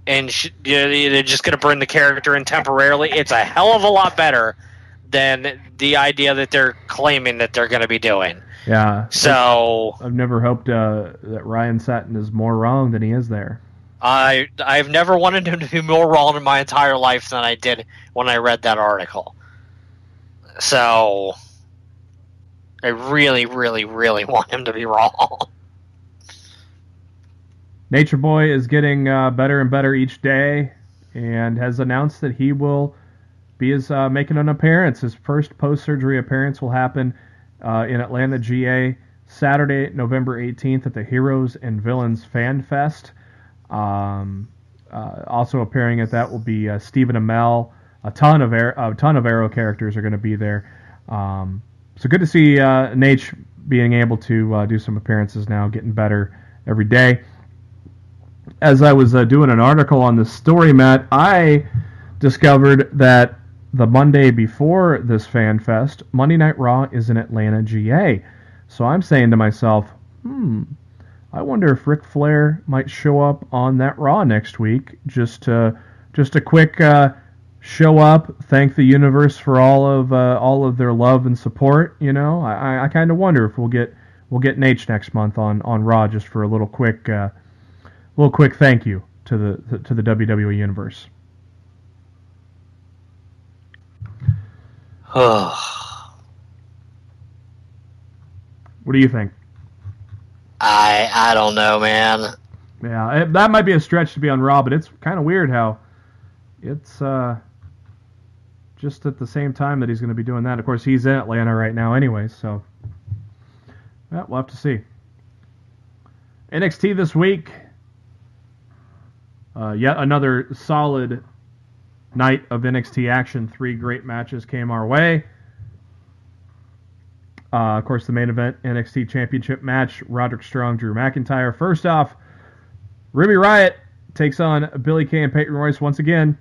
and they're just gonna bring the character in temporarily, it's a hell of a lot better than the idea that they're claiming that they're gonna be doing. Yeah. So I've never hoped that Ryan Satin is more wrong than he is there. I've never wanted him to be more wrong in my entire life than I did when I read that article. So I really, really, really want him to be wrong. Nature Boy is getting better and better each day, and has announced that he will be making an appearance. His first post-surgery appearance will happen in Atlanta, GA, Saturday, November 18th at the Heroes and Villains Fan Fest. Also appearing at that will be Stephen Amell. A ton of Arrow characters are going to be there. So good to see Nate being able to do some appearances now, getting better every day. As I was doing an article on this story, Matt, I discovered that the Monday before this Fan Fest, Monday Night Raw is in Atlanta, GA. So I'm saying to myself, I wonder if Ric Flair might show up on that Raw next week. Just a quick show up, thank the universe for all of their love and support. I kind of wonder if we'll get Nate next month on Raw just for a little quick thank you to the WWE universe. What do you think? I don't know, man. Yeah, that might be a stretch to be on Raw, but it's kind of weird how it's just at the same time that he's going to be doing that. Of course, he's in Atlanta right now anyway, so we'll have to see. NXT this week, yet another solid night of NXT action. 3 great matches came our way. Of course, the main event, NXT Championship match, Roderick Strong, Drew McIntyre. First off, Ruby Riott takes on Billie Kay and Peyton Royce once again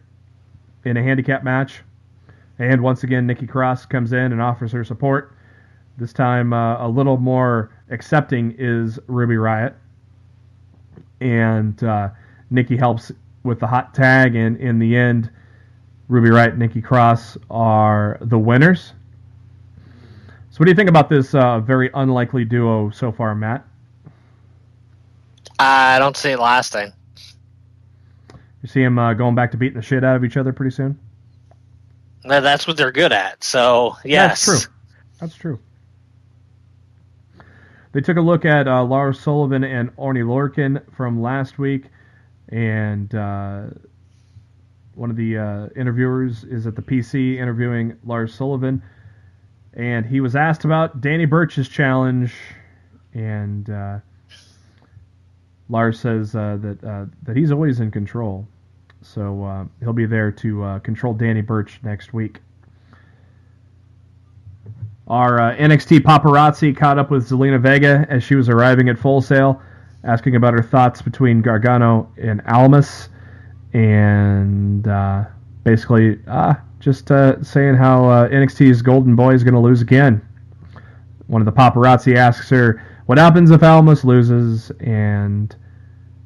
in a handicap match. And once again, Nikki Cross comes in and offers her support. This time, a little more accepting is Ruby Riott. And Nikki helps with the hot tag, and in the end, Ruby Riott and Nikki Cross are the winners. So what do you think about this very unlikely duo so far, Matt? I don't see it lasting. You see them going back to beating the shit out of each other pretty soon? That's what they're good at, so yes. That's true. They took a look at Lars Sullivan and Orny Lorcan from last week, and one of the interviewers is at the PC interviewing Lars Sullivan, and he was asked about Danny Burch's challenge, and Lars says that he's always in control, so he'll be there to control Danny Burch next week. Our NXT paparazzi caught up with Zelina Vega as she was arriving at Full Sail, asking about her thoughts between Gargano and Almas, and basically just saying how NXT's Golden Boy is going to lose again. One of the paparazzi asks her, what happens if Almas loses? And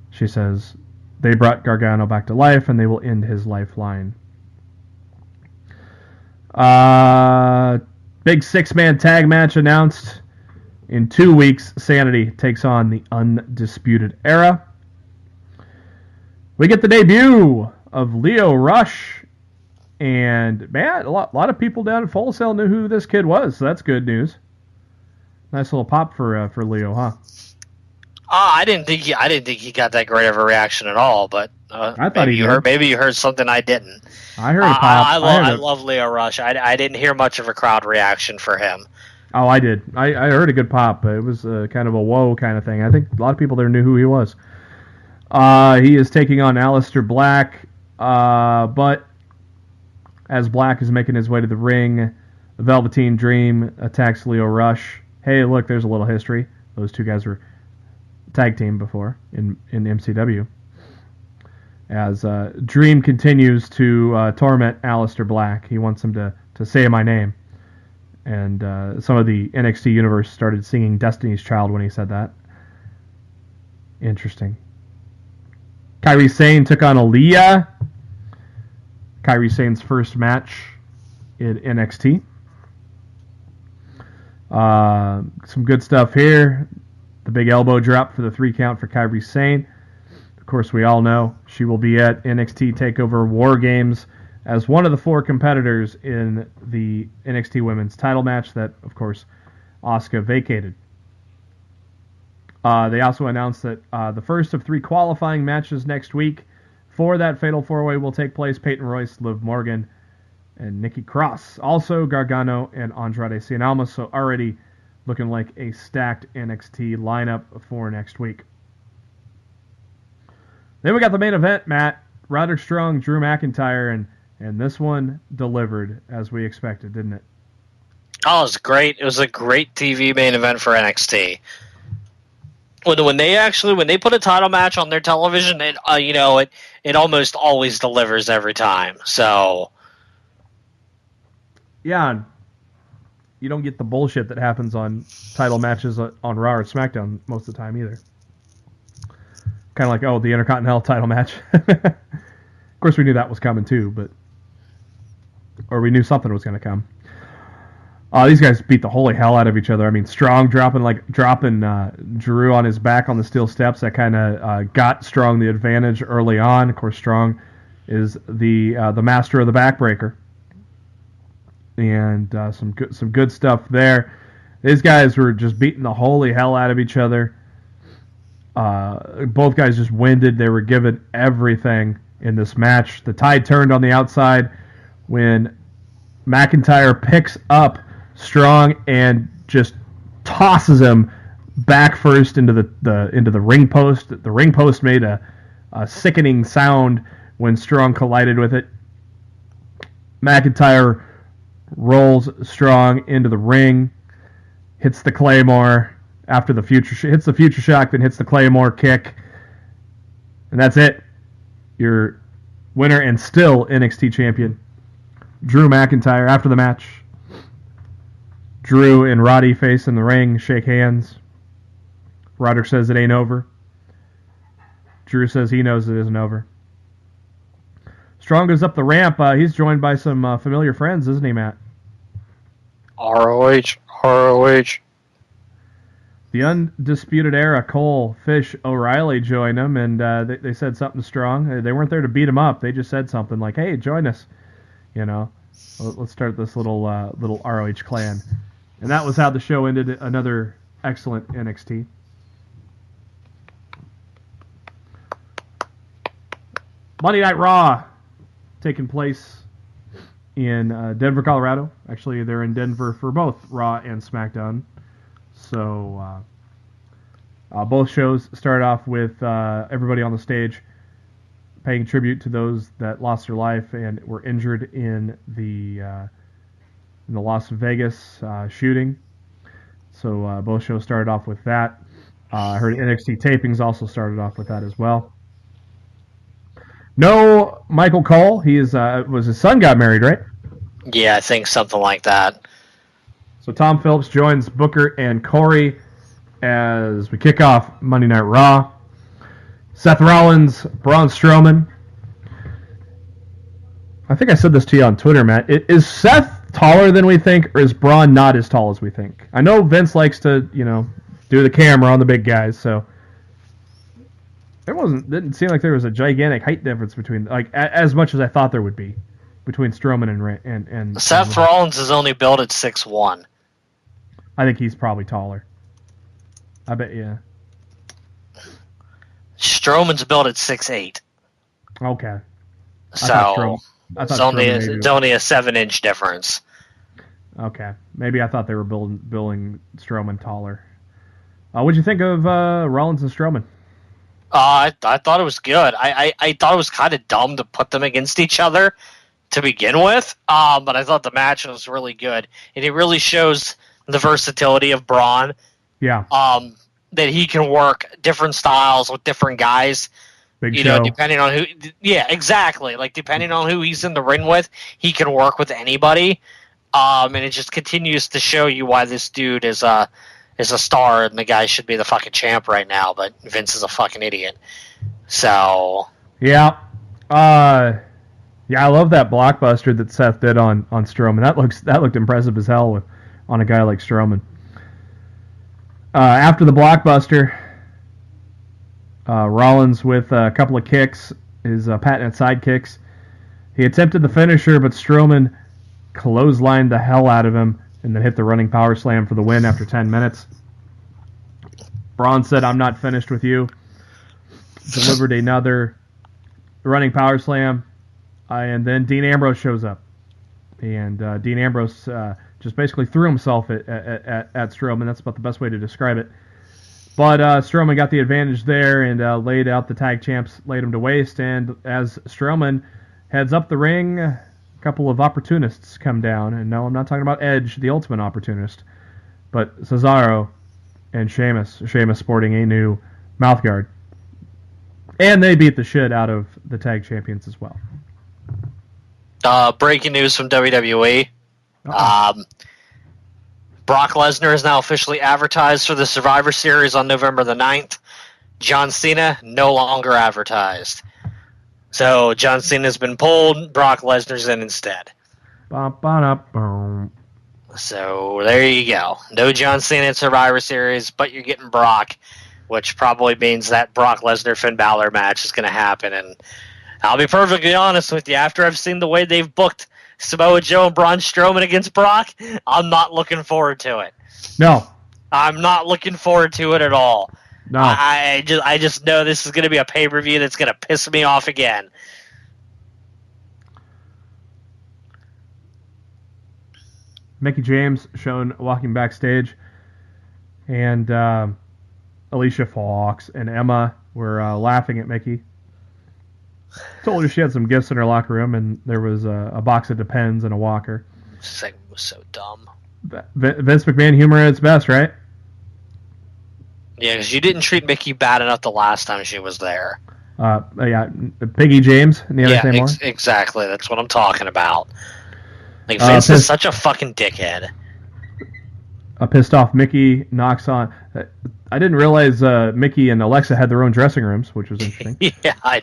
she says, they brought Gargano back to life, and they will end his lifeline. Big 6-man tag match announced. In 2 weeks, Sanity takes on the Undisputed Era. We get the debut of Lio Rush. And, man, a lot of people down at Full Sail knew who this kid was, so that's good news. Nice little pop for Lio, huh? I didn't think he got that great of a reaction at all, but I thought maybe you heard something I didn't. I heard a pop. I love Lio Rush. I didn't hear much of a crowd reaction for him. Oh, I did. I heard a good pop. It was kind of a whoa kind of thing. I think a lot of people there knew who he was. He is taking on Aleister Black, but as Black is making his way to the ring, the Velveteen Dream attacks Lio Rush. Hey, look, there's a little history. Those two guys were tag team before in MCW. As Dream continues to torment Aleister Black. He wants him to say my name. And some of the NXT universe started singing Destiny's Child when he said that. Interesting. Kairi Sane took on Aaliyah. Kairi Sane's first match in NXT. Some good stuff here. The big elbow drop for the 3 count for Kairi Sane. Of course, we all know she will be at NXT Takeover War Games as one of the 4 competitors in the NXT Women's title match that, of course, Asuka vacated. They also announced that the first of 3 qualifying matches next week for that Fatal 4-Way will take place. Peyton Royce, Liv Morgan, and Nikki Cross. Also, Gargano and Andrade Cien Almas. So already looking like a stacked NXT lineup for next week. Then we got the main event, Matt. Roderick Strong, Drew McIntyre, and this one delivered as we expected, didn't it? Oh, it was great. It was a great TV main event for NXT. When they put a title match on their television, it almost always delivers every time. So yeah, you don't get the bullshit that happens on title matches on Raw or SmackDown most of the time either. Kind of like, the Intercontinental title match. Of course, we knew that was coming too, or we knew something was going to come. These guys beat the holy hell out of each other. I mean, Strong dropping Drew on his back on the steel steps. That kind of got Strong the advantage early on. Of course, Strong is the master of the backbreaker, and some good stuff there. These guys were just beating the holy hell out of each other. Both guys just winded. They were given everything, in this match. The tide turned on the outside when McIntyre picks up Strong and just tosses him back first into the ring post. The ring post made a sickening sound when Strong collided with it. McIntyre rolls Strong into the ring, hits the Claymore after hits the Future Shock, then hits the Claymore kick, and that's it. Your winner and still NXT champion, Drew McIntyre. After the match, Drew and Roddy face in the ring, shake hands. Roderick says it ain't over. Drew says he knows it isn't over. Strong goes up the ramp. He's joined by some familiar friends, isn't he, Matt? ROH. The Undisputed Era, Cole, Fish, O'Reilly join him, and they said something strong. They weren't there to beat him up. They just said something like, hey, join us. You know, let's start this little ROH clan. And that was how the show ended. Another excellent NXT. Monday Night Raw taking place in Denver, Colorado. Actually, they're in Denver for both Raw and SmackDown. So both shows start off with everybody on the stage paying tribute to those that lost their life and were injured in the Las Vegas shooting. So both shows started off with that. I heard NXT tapings also started off with that as well. No Michael Cole. He was his son got married, right? Yeah, I think something like that. So Tom Phillips joins Booker and Corey as we kick off Monday Night Raw. Seth Rollins, Braun Strowman. I think I said this to you on Twitter, Matt. Is Seth taller than we think, or is Braun not as tall as we think? I know Vince likes to, do the camera on the big guys, so didn't seem like there was a gigantic height difference between, as much as I thought there would be between Strowman and Seth Rollins is only built at 6'1". I think he's probably taller. I bet, yeah. Strowman's built at 6'8". Okay. So it's only a 7-inch difference. Okay, maybe I thought they were building Strowman taller. What'd you think of Rollins and Strowman? I thought it was good. I thought it was kind of dumb to put them against each other to begin with, but I thought the match was really good, and it really shows the versatility of Braun. Yeah. That he can work different styles with different guys. Big show. Depending on who. Yeah, exactly. Like depending on who he's in the ring with, he can work with anybody. And it just continues to show you why this dude is a star, and the guy should be the fucking champ right now. But Vince is a fucking idiot. So. Yeah. Yeah, I love that blockbuster that Seth did on Strowman. That looked impressive as hell on a guy like Strowman. After the blockbuster, Rollins with a couple of kicks, his patented side kicks. He attempted the finisher, but Strowman clotheslined the hell out of him and then hit the running power slam for the win after 10 minutes. Braun said, "I'm not finished with you." Delivered another running power slam, and then Dean Ambrose shows up. And Dean Ambrose just basically threw himself at Strowman. That's about the best way to describe it. But Strowman got the advantage there and laid out the tag champs, laid them to waste. And as Strowman heads up the ring, a couple of opportunists come down. And no, I'm not talking about Edge, the ultimate opportunist, but Cesaro and Sheamus. Sheamus sporting a new mouthguard. And they beat the shit out of the tag champions as well. Breaking news from WWE. Brock Lesnar is now officially advertised for the Survivor Series on November the 9th. John Cena, no longer advertised. So John Cena's been pulled, Brock Lesnar's in instead. So there you go. No John Cena in Survivor Series, but you're getting Brock, which probably means that Brock Lesnar-Finn Balor match is going to happen. And I'll be perfectly honest with you, after I've seen the way they've booked Samoa Joe and Braun Strowman against Brock, I'm not looking forward to it. No. I'm not looking forward to it at all. No. I just know this is going to be a pay-per-view that's going to piss me off again. Mickie James shown walking backstage, and Alicia Fox and Emma were laughing at Mickie. Told her she had some gifts in her locker room, and there was a box of Depends and a walker. This segment was so dumb. Vince McMahon humor at its best, right? Yeah, because you didn't treat Mickie bad enough the last time she was there. Yeah, Piggy James. Need I say more? Exactly. That's what I'm talking about. Like, Vince is such a fucking dickhead. A pissed off Mickie knocks on. I didn't realize Mickie and Alexa had their own dressing rooms, which was interesting. Yeah,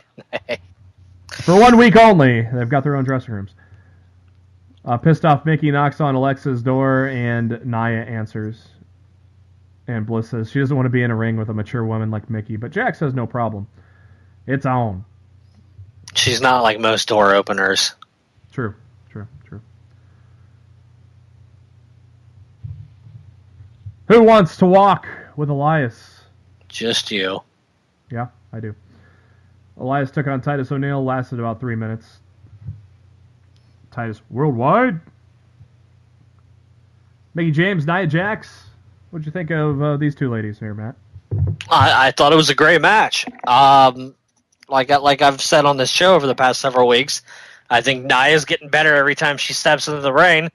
For 1 week only, they've got their own dressing rooms. Pissed off Mickie knocks on Alexa's door, and Nia answers. And Bliss says she doesn't want to be in a ring with a mature woman like Mickie, but Jack says no problem. It's on. She's not like most door openers. True. Who wants to walk with Elias? Just you. Yeah, I do. Elias took on Titus O'Neil, lasted about 3 minutes. Titus worldwide. Mickie James, Nia Jax. What'd you think of these two ladies here, Matt? I thought it was a great match. Like I've said on this show over the past several weeks, I think Nia's getting better every time she steps into the ring.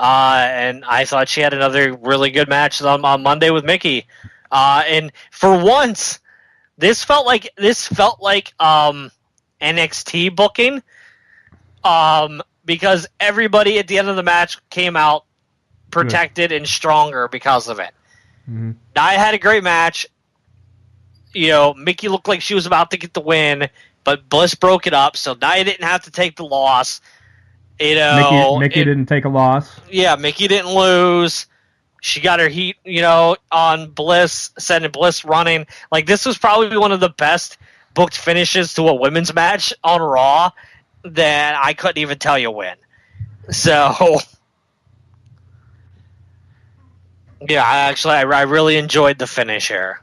And I thought she had another really good match on Monday with Mickie. And for once, this felt like NXT booking. Because everybody at the end of the match came out protected and stronger because of it. Mm-hmm. Nia had a great match. You know, Mickie looked like she was about to get the win, but Bliss broke it up, so Nia didn't have to take the loss. You know, Mickie didn't take a loss. Yeah, Mickie didn't lose. She got her heat, on Bliss, sending Bliss running. Like, this was probably one of the best booked finishes to a women's match on Raw that I couldn't even tell you when. So, yeah, I really enjoyed the finish here.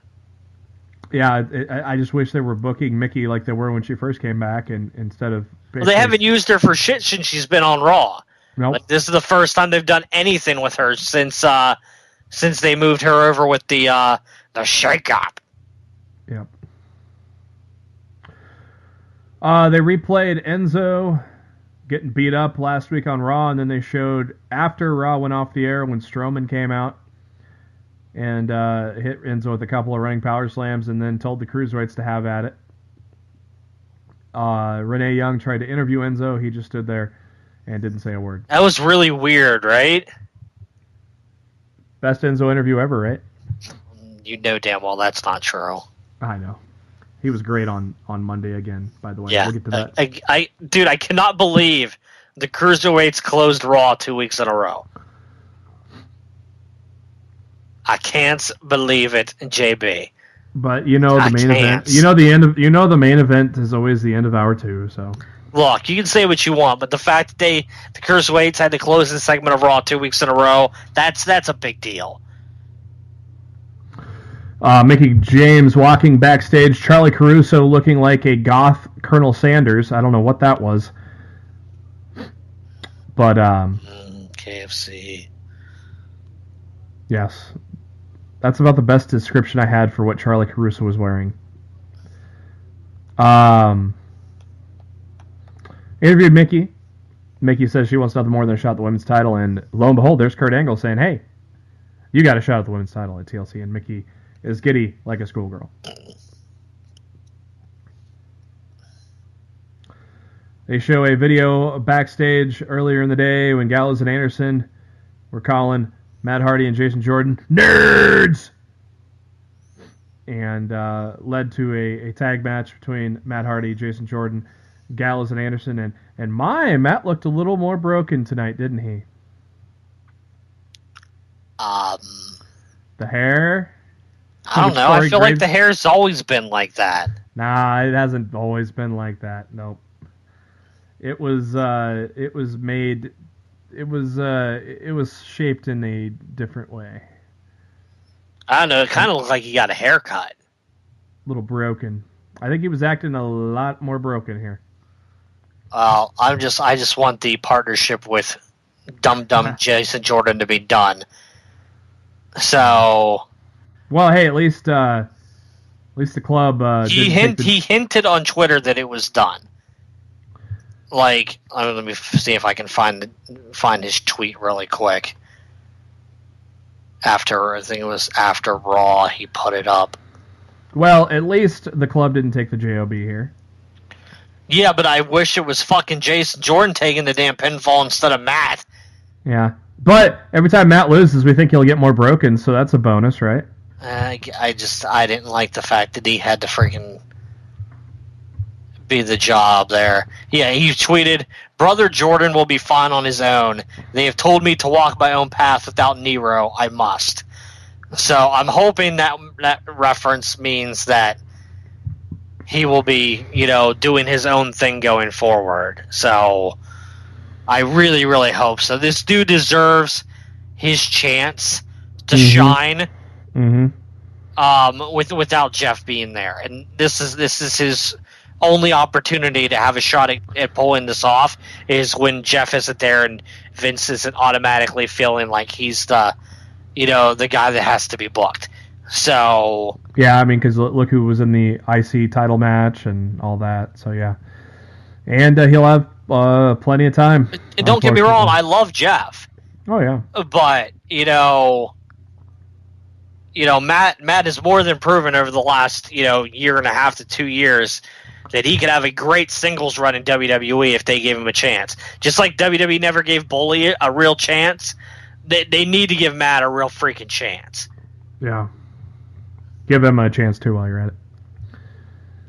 Yeah, I just wish they were booking Mickie like they were when she first came back, and instead of... Well, they haven't used her for shit since she's been on Raw. Nope. Like, this is the first time they've done anything with her since they moved her over with the shake-up. Yep. They replayed Enzo getting beat up last week on Raw, and then they showed after Raw went off the air when Strowman came out and hit Enzo with a couple of running power slams, and then told the Cruiserweights to have at it. Renee Young tried to interview Enzo. He just stood there and didn't say a word. That was really weird, right? Best Enzo interview ever, right? You know damn well that's not true. I know. He was great on Monday again, by the way. Yeah. We'll get to that. Dude, I cannot believe the Cruiserweights closed Raw 2 weeks in a row. I can't believe it, JB. But the main event. The main event is always the end of hour 2. So look, you can say what you want, but the fact that the Cruiserweights had to close the segment of Raw 2 weeks in a row, that's a big deal. Mickie James walking backstage. Charlie Caruso looking like a goth Colonel Sanders. I don't know what that was, but KFC. Yes. That's about the best description I had for what Charlie Caruso was wearing. Interviewed Mickie. Mickie says she wants nothing more than a shot at the women's title, and lo and behold, there's Kurt Angle saying, "Hey, you got a shot at the women's title at TLC," and Mickie is giddy like a schoolgirl. They show a video backstage earlier in the day when Gallows and Anderson were calling Matt Hardy and Jason Jordan nerds, and led to a tag match between Matt Hardy, Jason Jordan, Gallows, and Anderson. And Matt looked a little more broken tonight, didn't he? The hair. I don't know. I feel like the hair's always been like that. Nah, it hasn't always been like that. Nope. It was shaped in a different way. I don't know. It kind of looked like he got a haircut. A little broken. I think he was acting a lot more broken here. I just want the partnership with dumb Jason Jordan to be done. So, well, hey, at least the club he hinted on Twitter that it was done. Like, let me see if I can find his tweet really quick. I think it was after Raw, he put it up. Well, at least the club didn't take the JOB here. Yeah, but I wish it was fucking Jason Jordan taking the damn pinfall instead of Matt. Yeah, but every time Matt loses, we think he'll get more broken, so that's a bonus, right? I didn't like the fact that he had to freaking be the job there. Yeah, he tweeted, "Brother Jordan will be fine on his own. They have told me to walk my own path without Nero. I must." So I'm hoping that reference means that he will be, doing his own thing going forward. So I really, really hope so. This dude deserves his chance to shine. Without Jeff being there, and this is his only opportunity to have a shot at pulling this off is when Jeff isn't there and Vince isn't automatically feeling like he's the guy that has to be booked. So yeah, I mean, because look who was in the IC title match and all that. So yeah, and he'll have plenty of time. And don't get me wrong, I love Jeff. Oh yeah, but Matt has more than proven over the last year and a half to 2 years that he could have a great singles run in WWE if they gave him a chance. Just like WWE never gave Bully a real chance, they need to give Matt a real freaking chance. Yeah. Give him a chance, too, while you're at it.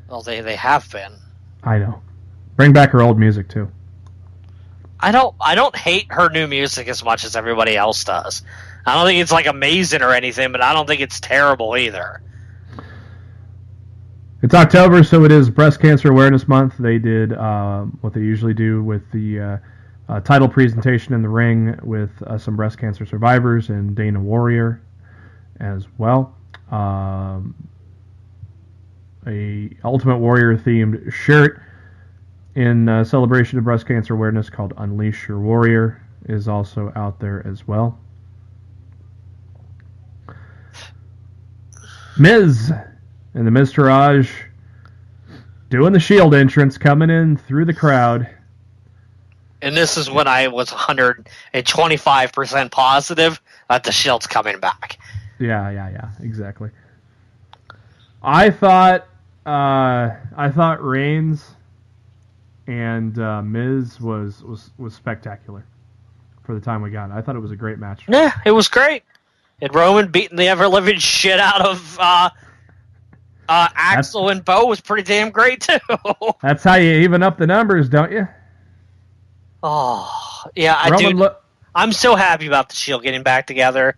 Well, they have been. I know. Bring back her old music, too. I don't hate her new music as much as everybody else does. I don't think it's, amazing or anything, but I don't think it's terrible either. It's October, so it is Breast Cancer Awareness Month. They did what they usually do with the title presentation in the ring with some breast cancer survivors and Dana Warrior as well. A Ultimate Warrior themed shirt in celebration of breast cancer awareness called Unleash Your Warrior is also out there as well. Miz and the Miztourage doing the Shield entrance, coming in through the crowd. And this is when I was 125% positive that the Shield's coming back. Yeah, exactly. I thought Reigns and Miz was spectacular for the time we got. I thought it was a great match. Yeah, it was great. And Roman beating the ever-living shit out of Axel and Bo was pretty damn great, too. That's how you even up the numbers, don't you? Oh, yeah, I do. I'm so happy about the Shield getting back together.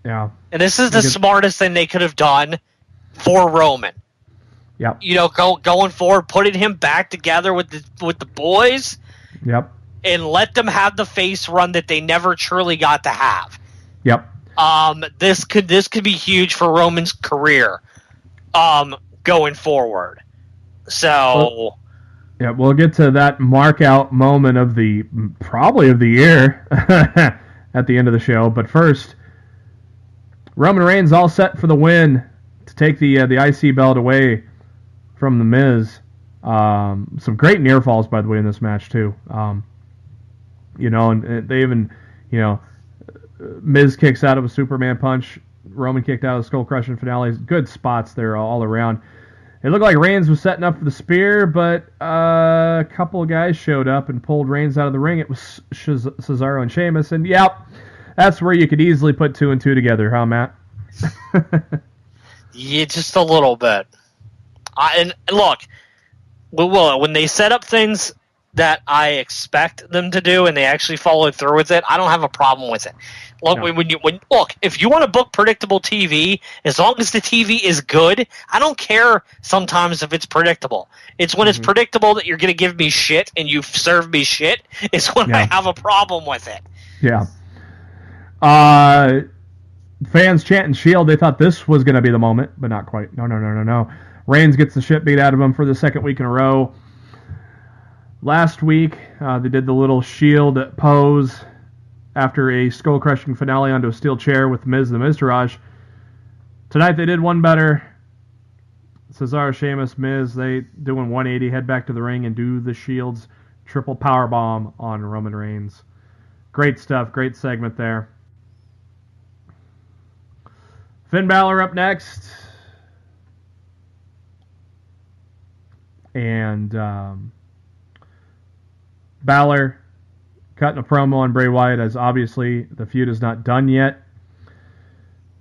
Yeah. And this is the smartest thing they could have done for Roman. Yep. Going forward, putting him back together with the boys. Yep. And let them have the face run that they never truly got to have. Yep. This could be huge for Roman's career, going forward. So, yeah, we'll get to that mark out moment of probably of the year at the end of the show. But first, Roman Reigns all set for the win to take the IC belt away from the Miz. Some great near falls, by the way, in this match too. And they even, Miz kicks out of a Superman punch. Roman kicked out of a skull crushing finale. Good spots there all around. It looked like Reigns was setting up for the spear, but a couple of guys showed up and pulled Reigns out of the ring. It was Cesaro and Sheamus, and yep, that's where you could easily put 2 and 2 together, huh, Matt? Yeah, just a little bit. And look, when they set up things that I expect them to do and they actually follow through with it, I don't have a problem with it. Look, no. If you want to book predictable TV, as long as the TV is good, I don't care sometimes if it's predictable. It's when it's predictable that you're going to give me shit and you serve me shit, it's when I have a problem with it. Yeah. Fans chanting Shield, they thought this was going to be the moment, but not quite. No. Reigns gets the shit beat out of him for the second week in a row. Last week, they did the little Shield pose after a skull-crushing finale onto a steel chair with Miz and the Miztourage. Tonight they did one better. Cesaro, Sheamus, Miz, they doing 180, head back to the ring and do the Shield's triple powerbomb on Roman Reigns. Great stuff, great segment there. Finn Balor up next. And Balor cutting a promo on Bray Wyatt, as obviously the feud is not done yet.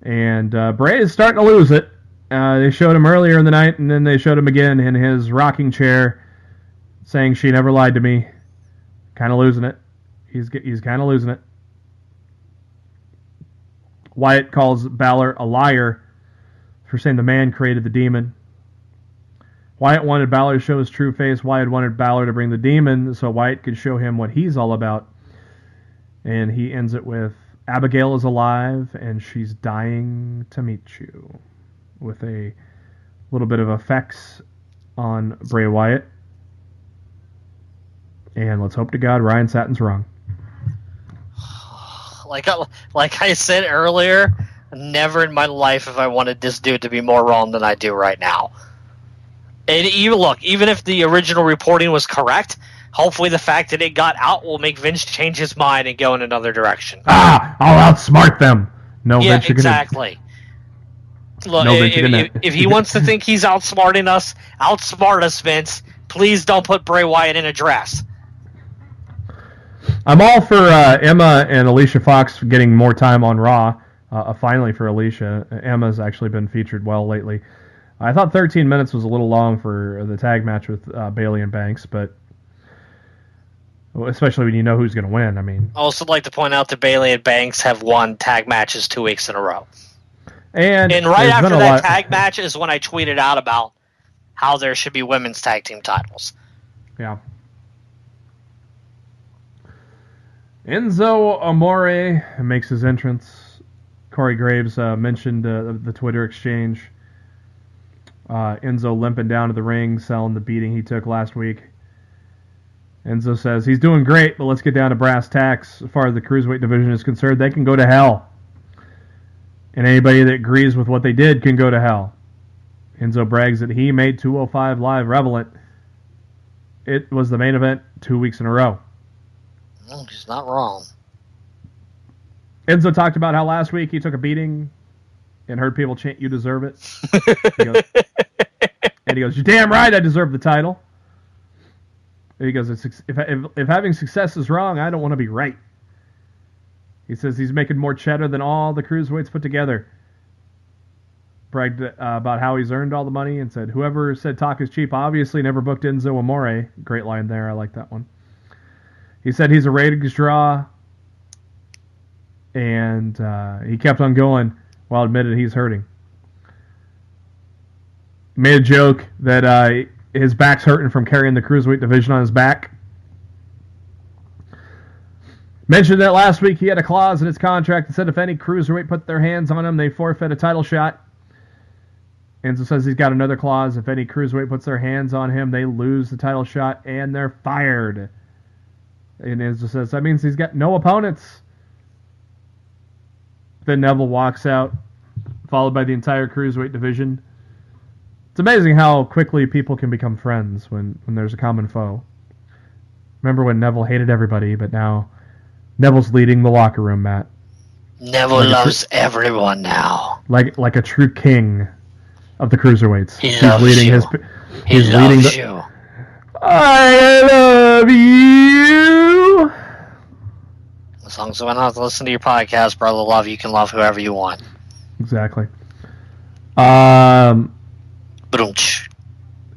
And Bray is starting to lose it. They showed him earlier in the night, and then they showed him again in his rocking chair, saying she never lied to me. Kind of losing it. He's kind of losing it. Wyatt calls Balor a liar for saying the man created the demon. Wyatt wanted Balor to show his true face. Wyatt wanted Balor to bring the demon so Wyatt could show him what he's all about. And he ends it with, Abigail is alive and she's dying to meet you. With a little bit of effects on Bray Wyatt. And let's hope to God Ryan Satin's wrong. Like I said earlier, never in my life have I wanted this dude to be more wrong than I do right now. And even if the original reporting was correct, hopefully the fact that it got out will make Vince change his mind and go in another direction. I'll outsmart them. No, yeah, Vince, exactly. Look, if he wants to think he's outsmarting us, outsmart us, Vince. Please don't put Bray Wyatt in a dress. I'm all for Emma and Alicia Fox getting more time on Raw. Finally for Alicia. Emma's actually been featured well lately. I thought 13 minutes was a little long for the tag match with Bayley and Banks, but especially when you know who's going to win. I mean, I also like to point out that Bayley and Banks have won tag matches 2 weeks in a row. And right after that tag match is when I tweeted out about how there should be women's tag team titles. Yeah. Enzo Amore makes his entrance. Corey Graves mentioned the Twitter exchange. Enzo limping down to the ring, selling the beating he took last week. Enzo says, he's doing great, but let's get down to brass tacks. As far as the Cruiserweight division is concerned, they can go to hell. And anybody that agrees with what they did can go to hell. Enzo brags that he made 205 Live relevant. It was the main event 2 weeks in a row. No, he's not wrong. Enzo talked about how last week he took a beating and heard people chant, "You deserve it." He goes, "You're damn right, I deserve the title." And he goes, if having success is wrong, I don't want to be right. He says he's making more cheddar than all the cruiserweights put together. Bragged about how he's earned all the money and said, whoever said talk is cheap obviously never booked Enzo Amore. Great line there. I like that one. He said he's a ratings draw. And he kept on going while admitted he's hurting. Made a joke that his back's hurting from carrying the cruiserweight division on his back. Mentioned that last week he had a clause in his contract that said if any cruiserweight put their hands on him, they forfeit a title shot. Enzo says he's got another clause. If any cruiserweight puts their hands on him, they lose the title shot and they're fired. And Enzo says that means he's got no opponents. Then Neville walks out, followed by the entire cruiserweight division. It's amazing how quickly people can become friends when there's a common foe. Remember when Neville hated everybody, but now Neville's leading the locker room, Matt. Neville loves everyone now. Like a true king of the cruiserweights. He's leading you. He's leading you. I love you. As long as I don't have to listen to your podcast, brother love, you can love whoever you want. Exactly.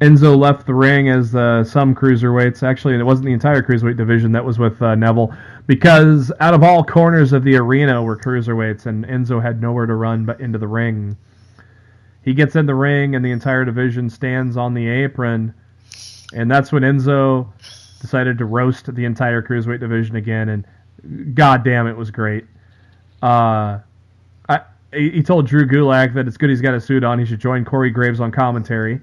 Enzo left the ring as some cruiserweights. Actually, it wasn't the entire cruiserweight division that was with Neville, because out of all corners of the arena were cruiserweights, and Enzo had nowhere to run but into the ring. He gets in the ring, and the entire division stands on the apron, and that's when Enzo decided to roast the entire cruiserweight division again, and God damn, it was great. He told Drew Gulak that it's good he's got a suit on. He should join Corey Graves on commentary.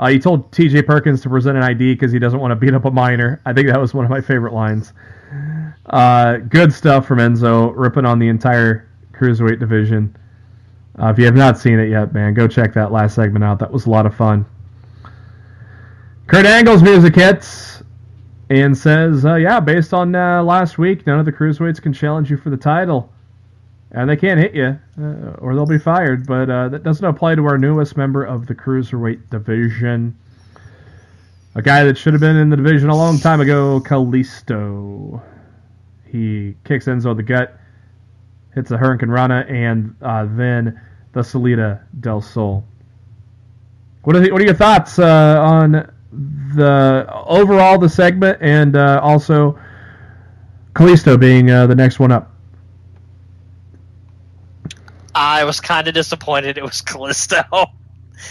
He told T.J. Perkins to present an ID because he doesn't want to beat up a minor. I think that was one of my favorite lines. Good stuff from Enzo, ripping on the entire Cruiserweight division. If you have not seen it yet, man, go check that last segment out. That was a lot of fun. Kurt Angle's music hits and says, based on last week, none of the Cruiserweights can challenge you for the title. And they can't hit you, or they'll be fired. But that doesn't apply to our newest member of the Cruiserweight division. A guy that should have been in the division a long time ago, Kalisto. He kicks Enzo in the gut, hits a Hurricane Rana, and then the Salida del Sol. What are your thoughts on the segment, and also Kalisto being the next one up? I was kind of disappointed it was Kalisto.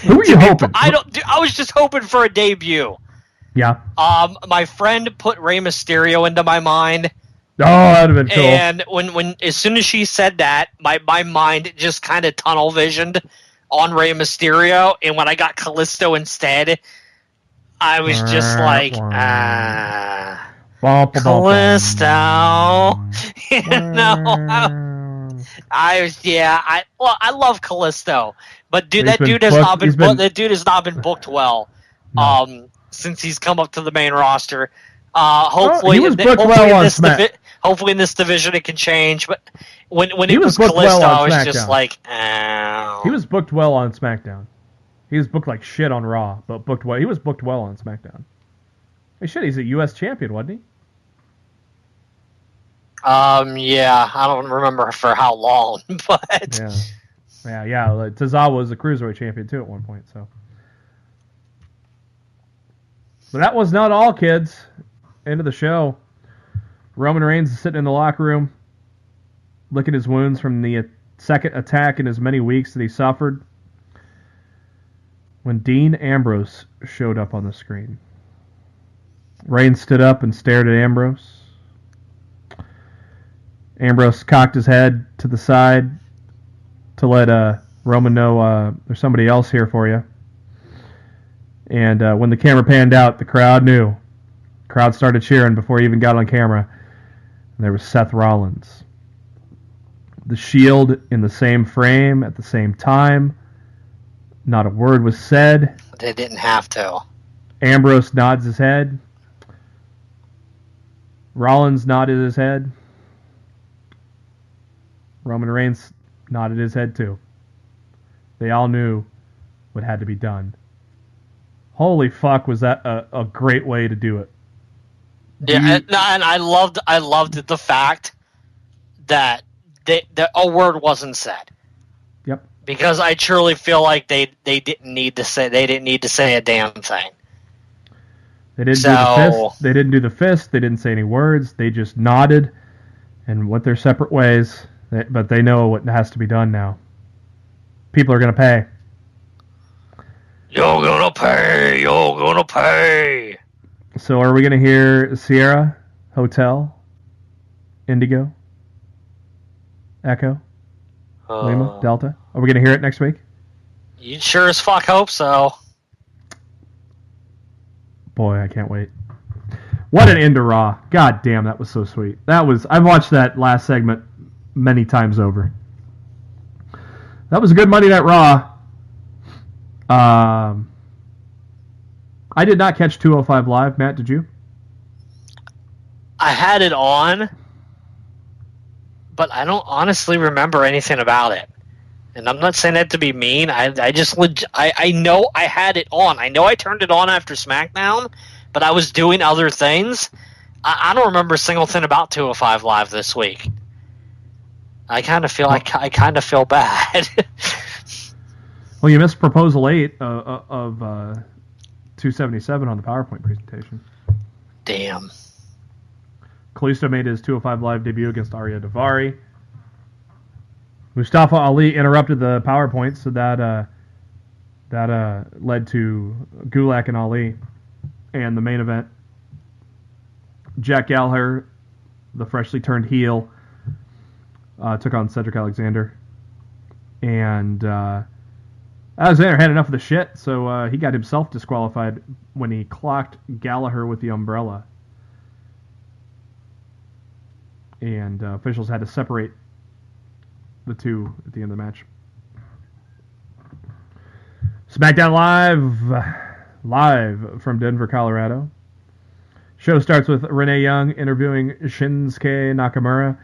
Who were you hoping? I was just hoping for a debut. Yeah. My friend put Rey Mysterio into my mind. Oh, that'd have been cool. And when as soon as she said that, my mind just kind of tunnel visioned on Rey Mysterio, and when I got Kalisto instead, I was just like, Kalisto. I love Kalisto, but that dude has not been booked well. No. Since he's come up to the main roster. Hopefully, he was booked well on Smack. Hopefully in this division it can change, but when it was Kalisto, I was just like, ow. He was booked well on SmackDown. He was booked like shit on Raw, but booked well. He was booked well on SmackDown. Hey, shit, he's a U.S. champion, wasn't he? Yeah, I don't remember for how long, but yeah. Like, Tozawa was a Cruiserweight champion too at one point, so. But that was not all, kids. End of the show. Roman Reigns is sitting in the locker room, licking his wounds from the second attack in as many weeks that he suffered, when Dean Ambrose showed up on the screen. Reigns stood up and stared at Ambrose. Ambrose cocked his head to the side to let Roman know there's somebody else here for you. And when the camera panned out, the crowd knew. The crowd started cheering before he even got on camera. And there was Seth Rollins. The Shield in the same frame at the same time. Not a word was said. They didn't have to. Ambrose nods his head. Rollins nodded his head. Roman Reigns nodded his head too. They all knew what had to be done. Holy fuck, was that a great way to do it. Yeah, and I loved the fact that a word wasn't said. Yep. Because I truly feel like they didn't need to say a damn thing. They didn't do the fist. They didn't do the fist. They didn't say any words. They just nodded and went their separate ways. But they know what has to be done now. People are going to pay. You're going to pay. You're going to pay. So are we going to hear Sierra, Hotel, Indigo, Echo, Lima, Delta? Are we going to hear it next week? You sure as fuck hope so. Boy, I can't wait. What an end to Raw. God damn, that was so sweet. I've watched that last segment many times over. That was a good Monday Night Raw. I did not catch 205 Live. Matt, did you? I had it on, but I don't honestly remember anything about it. And I'm not saying that to be mean. I know I had it on. I know I turned it on after SmackDown, but I was doing other things. I don't remember a single thing about 205 Live this week. I kind of feel bad. Well, you missed Proposal 8 of 277 on the PowerPoint presentation. Damn. Kalisto made his 205 Live debut against Arya Daivari. Mustafa Ali interrupted the PowerPoint, so that led to Gulak and Ali. And the main event, Jack Gallagher, the freshly turned heel, took on Cedric Alexander. And Alexander had enough of the shit, so he got himself disqualified when he clocked Gallagher with the umbrella. And officials had to separate the two at the end of the match. Smackdown live from Denver, Colorado. Show starts with Renee Young interviewing Shinsuke Nakamura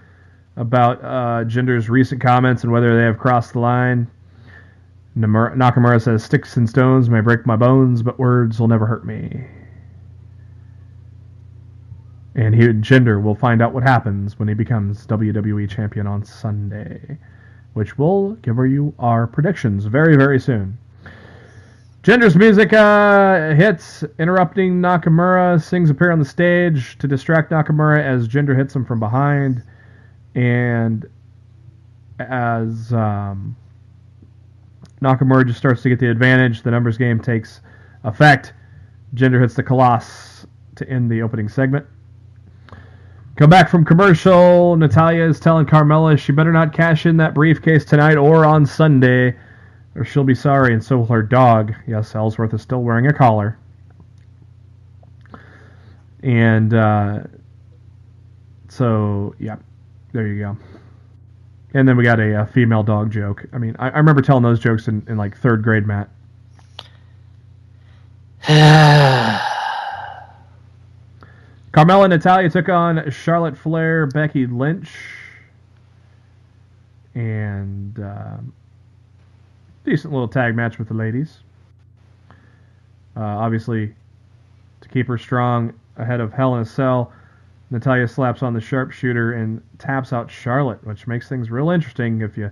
about Jinder's recent comments and whether they have crossed the line. Nakamura says, "Sticks and stones may break my bones, but words will never hurt me." And Jinder will find out what happens when he becomes WWE champion on Sunday, which will give you our predictions very, very soon. Jinder's music hits, interrupting Nakamura. Sings appear on the stage to distract Nakamura as Jinder hits him from behind. And as Nakamura just starts to get the advantage, the numbers game takes effect. Jinder hits the Colossus to end the opening segment. Come back from commercial. Natalya is telling Carmella she better not cash in that briefcase tonight or on Sunday, or she'll be sorry, and so will her dog. Yes, Ellsworth is still wearing a collar. And so, yeah, there you go. And then we got a female dog joke. I mean, I remember telling those jokes in like third grade, Matt. Carmella and Natalya took on Charlotte Flair, Becky Lynch, and decent little tag match with the ladies. Obviously, to keep her strong ahead of Hell in a Cell, Natalya slaps on the sharpshooter and taps out Charlotte, which makes things real interesting. If you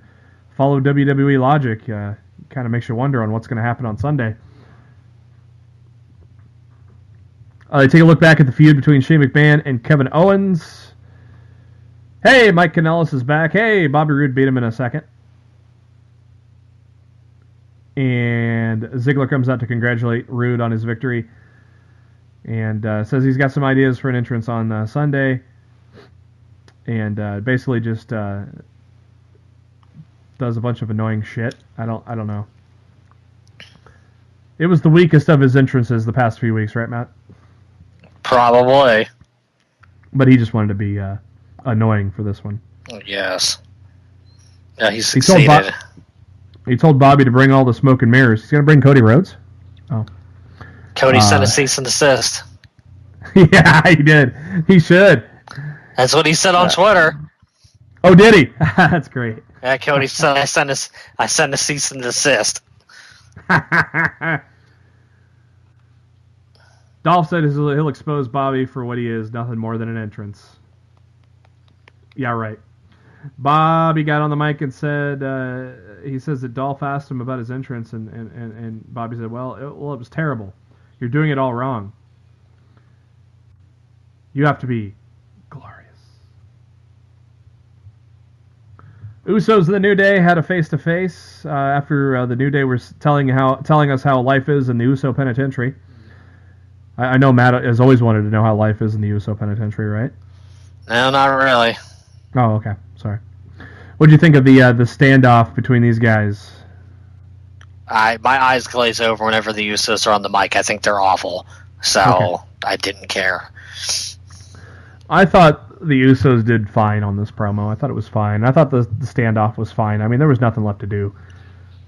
follow WWE logic, kind of makes you wonder on what's going to happen on Sunday. They take a look back at the feud between Shane McMahon and Kevin Owens. Hey, Mike Kanellis is back. Hey, Bobby Roode beat him in a second. And Ziggler comes out to congratulate Roode on his victory. And says he's got some ideas for an entrance on Sunday. And basically just does a bunch of annoying shit. I don't know. It was the weakest of his entrances the past few weeks, right, Matt? Probably. But he just wanted to be annoying for this one. Yes. Yeah, he succeeded. He told Bobby to bring all the smoke and mirrors. He's going to bring Cody Rhodes? Oh. Cody sent a cease and desist. Yeah, he did. He should. That's what he said on Twitter. Oh, did he? That's great. Yeah, Cody said I sent a cease and desist. Dolph said he'll expose Bobby for what he is, nothing more than an entrance. Yeah, right. Bobby got on the mic and said, he says that Dolph asked him about his entrance, and Bobby said, well, it was terrible. You're doing it all wrong. You have to be glorious. Usos of the New Day had a face-to-face after the New Day was telling us how life is in the Uso Penitentiary. I know Matt has always wanted to know how life is in the Uso Penitentiary, right? No, not really. Oh, okay. Sorry. What did you think of the standoff between these guys? My eyes glaze over whenever the Usos are on the mic. I think they're awful. So okay. I didn't care. I thought the Usos did fine on this promo. I thought it was fine. I thought the standoff was fine. I mean, there was nothing left to do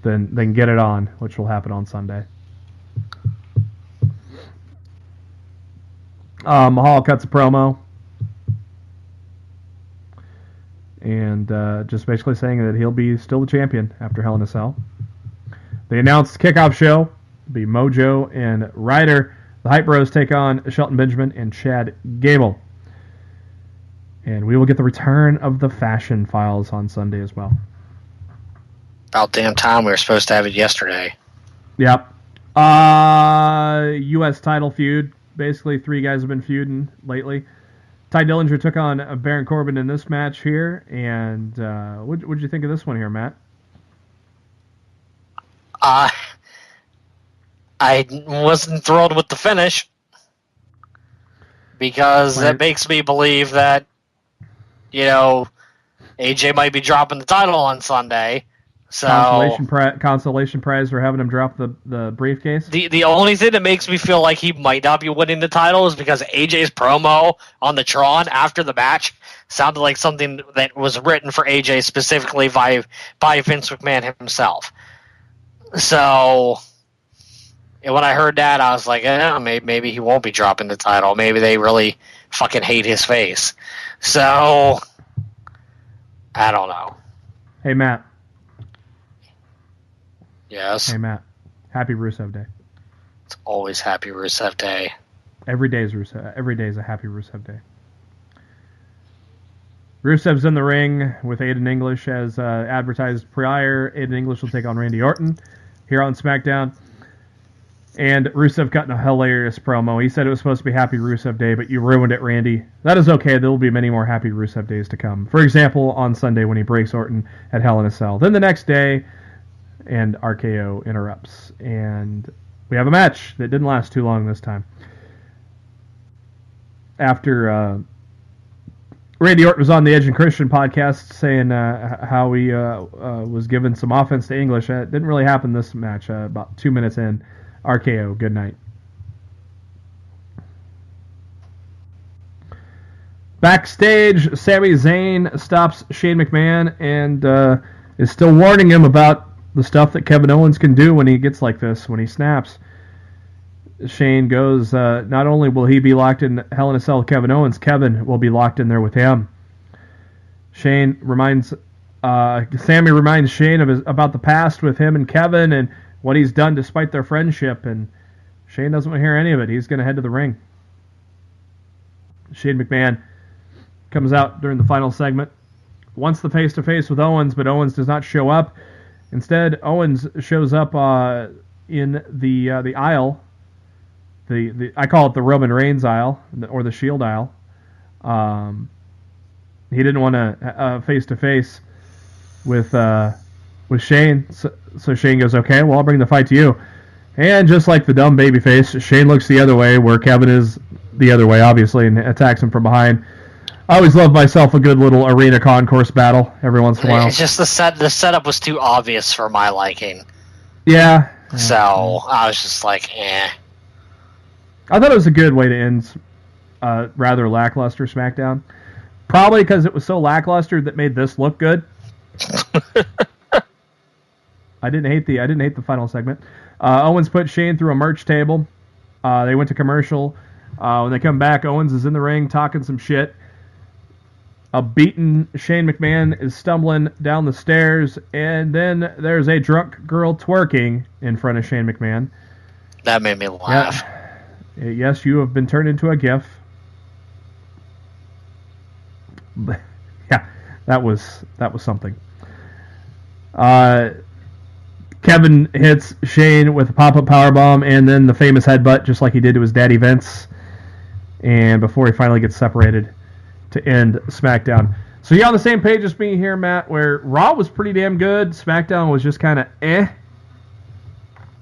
than get it on, which will happen on Sunday. Mahal cuts a promo and just basically saying that he'll be still the champion after Hell in a Cell. They announced kickoff show. It'll be Mojo and Ryder. The Hype Bros take on Shelton Benjamin and Chad Gable. And we will get the return of the Fashion Files on Sunday as well. About damn time we were supposed to have it yesterday. Yep. U.S. title feud. Basically, three guys have been feuding lately. Ty Dillinger took on Baron Corbin in this match here. And what did you think of this one here, Matt? I wasn't thrilled with the finish. Because that makes me believe that, AJ might be dropping the title on Sunday. So consolation prize for having him drop the briefcase. The only thing that makes me feel like he might not be winning the title is because AJ's promo on the Tron after the match sounded like something that was written for AJ specifically by Vince McMahon himself. So when I heard that, I was like, maybe he won't be dropping the title. Maybe they really fucking hate his face. So I don't know. Hey, Matt. Yes? Hey, Matt. Happy Rusev Day. It's always Happy Rusev Day. Every day is a Happy Rusev Day. Rusev's in the ring with Aiden English as advertised prior. Aiden English will take on Randy Orton here on SmackDown. And Rusev cut in a hilarious promo. He said it was supposed to be Happy Rusev Day, but you ruined it, Randy. That is okay. There will be many more Happy Rusev Days to come. For example, on Sunday when he breaks Orton at Hell in a Cell. Then the next day, and RKO interrupts. And we have a match that didn't last too long this time. After Randy Orton was on the Edge and Christian podcast saying how he was given some offense to English. It didn't really happen this match. About 2 minutes in, RKO, good night. Backstage, Sami Zayn stops Shane McMahon and is still warning him about the stuff that Kevin Owens can do when he gets like this, when he snaps. Shane goes, not only will he be locked in Hell in a Cell with Kevin Owens, Kevin will be locked in there with him. Sammy reminds Shane about the past with him and Kevin and what he's done despite their friendship, and Shane doesn't want to hear any of it. He's going to head to the ring. Shane McMahon comes out during the final segment, wants the face-to-face with Owens, but Owens does not show up. Instead, Owens shows up in the aisle. I call it the Roman Reigns aisle, or the Shield aisle. He didn't want to face-to-face with Shane, so Shane goes, okay, well, I'll bring the fight to you. And just like the dumb babyface, Shane looks the other way, where Kevin is the other way, obviously, and attacks him from behind. I always love myself a good little arena concourse battle every once in a while. It's just the setup was too obvious for my liking. Yeah. So I was just like, eh. I thought it was a good way to end rather lackluster SmackDown. Probably because it was so lackluster that made this look good. I didn't hate the final segment. Owens put Shane through a merch table. They went to commercial. When they come back, Owens is in the ring talking some shit. A beaten Shane McMahon is stumbling down the stairs, and then there's a drunk girl twerking in front of Shane McMahon. That made me laugh. Yeah. Yes, you have been turned into a GIF. Yeah, that was something. Kevin hits Shane with a pop-up powerbomb and then the famous headbutt, just like he did to his daddy Vince. And before he finally gets separated to end SmackDown. So you're on the same page as me here, Matt, where Raw was pretty damn good. SmackDown was just kind of eh.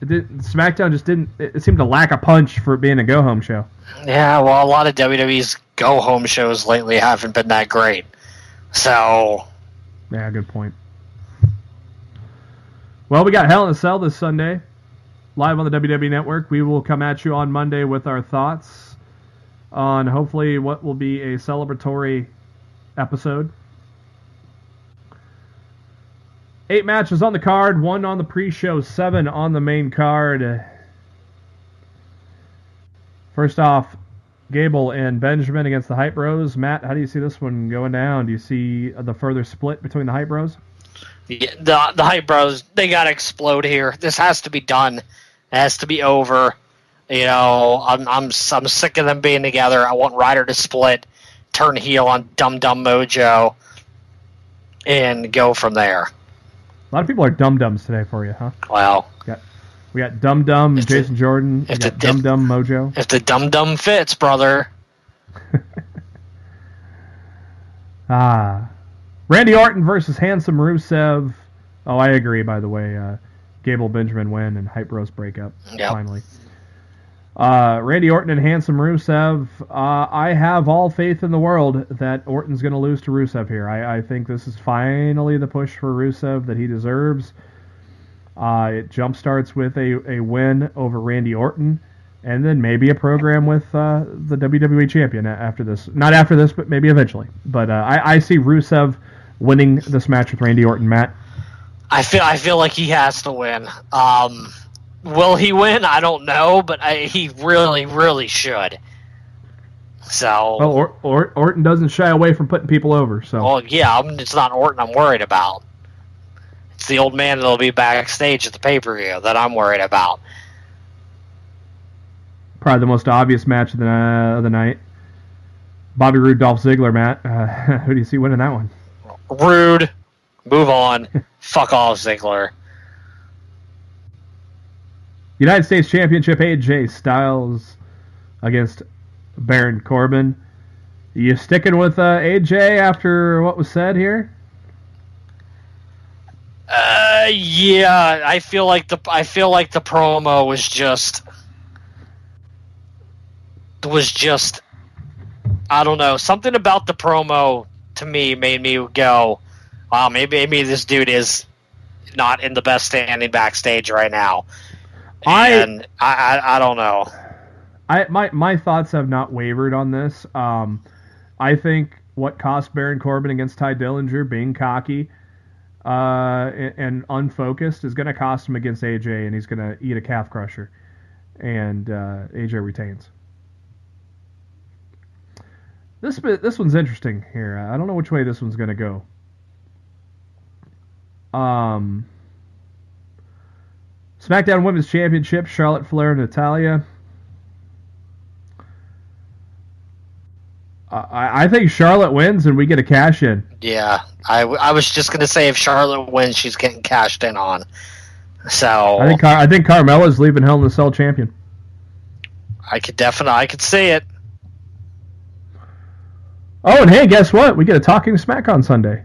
SmackDown just didn't... It seemed to lack a punch for being a go-home show. Yeah, well, a lot of WWE's go-home shows lately haven't been that great. So... Yeah, good point. Well, we got Hell in a Cell this Sunday, live on the WWE Network. We will come at you on Monday with our thoughts on hopefully what will be a celebratory episode. 8 matches on the card, 1 on the pre-show, 7 on the main card. First off, Gable and Benjamin against the Hype Bros. Matt, how do you see this one going down? Do you see the further split between the Hype Bros? Yeah, the Hype Bros, they gotta explode here. This has to be done. It has to be over. You know, I'm sick of them being together. I want Ryder to split, turn heel on Dum Dum Mojo, and go from there. A lot of people are dum-dums today for you, huh? Well, we got Dum Dum, Jason Jordan, we got Dum Dum Mojo. If the Dum Dum fits, brother. Randy Orton versus Handsome Rusev. Oh, I agree, by the way. Gable Benjamin win and Hype Bros break up, finally. Randy Orton and Handsome Rusev. I have all faith in the world that Orton's going to lose to Rusev here. I think this is finally the push for Rusev that he deserves. It jumpstarts with a win over Randy Orton, and then maybe a program with the WWE champion after this. Not after this, but maybe eventually. But I see Rusev winning this match with Randy Orton. Matt? I feel like he has to win. Will he win? I don't know, but he really, really should. So. Well, Orton doesn't shy away from putting people over. So. Well, yeah, it's not Orton I'm worried about. It's the old man that'll be backstage at the pay-per-view that I'm worried about. Probably the most obvious match of the night. Bobby Roode, Dolph Ziggler, Matt. Who do you see winning that one? Rude. Move on. Fuck off, Ziggler. United States Championship, AJ Styles against Baron Corbin. You sticking with AJ after what was said here? Yeah. I feel like the promo was just. I don't know. Something about the promo to me made me go, "Wow, maybe this dude is not in the best standing backstage right now." And I don't know. My thoughts have not wavered on this. I think what cost Baron Corbin against Ty Dillinger, being cocky and unfocused, is going to cost him against AJ, and he's going to eat a calf crusher. And AJ retains. This one's interesting here. I don't know which way this one's going to go. SmackDown Women's Championship, Charlotte Flair and Natalya. I think Charlotte wins and we get a cash in. Yeah, I was just gonna say if Charlotte wins, she's getting cashed in on. So I think Carmella's leaving Hell in a Cell champion. I could see it. Oh, and hey, guess what? We get a Talking Smack on Sunday.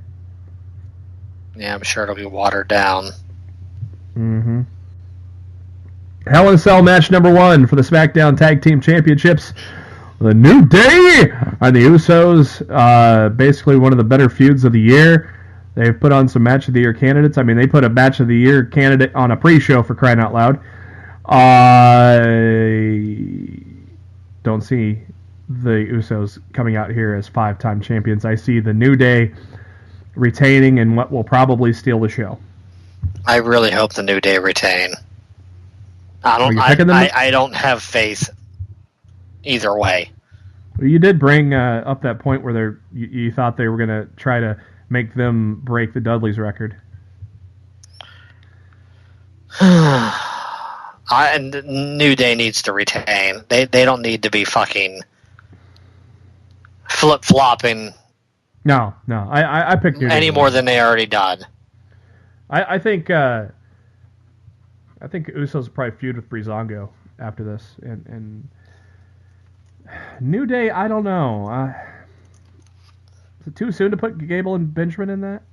Yeah, I'm sure it'll be watered down. Mm-hmm. Hell in a Cell match number 1 for the SmackDown Tag Team Championships. The New Day and the Usos. Basically one of the better feuds of the year. They've put on some Match of the Year candidates. I mean, they put a Match of the Year candidate on a pre-show, for crying out loud. Don't see the Usos coming out here as 5-time champions. I see the New Day retaining and what will probably steal the show. I really hope the New Day retain. I don't have faith either way. Well, you did bring up that point where you thought they were going to try to make them break the Dudleys record. And New Day needs to retain. They don't need to be fucking flip-flopping. No. I picked New Day any more than they already done. I think Usos will probably feud with Breezango after this, and New Day. I don't know. Is it too soon to put Gable and Benjamin in that?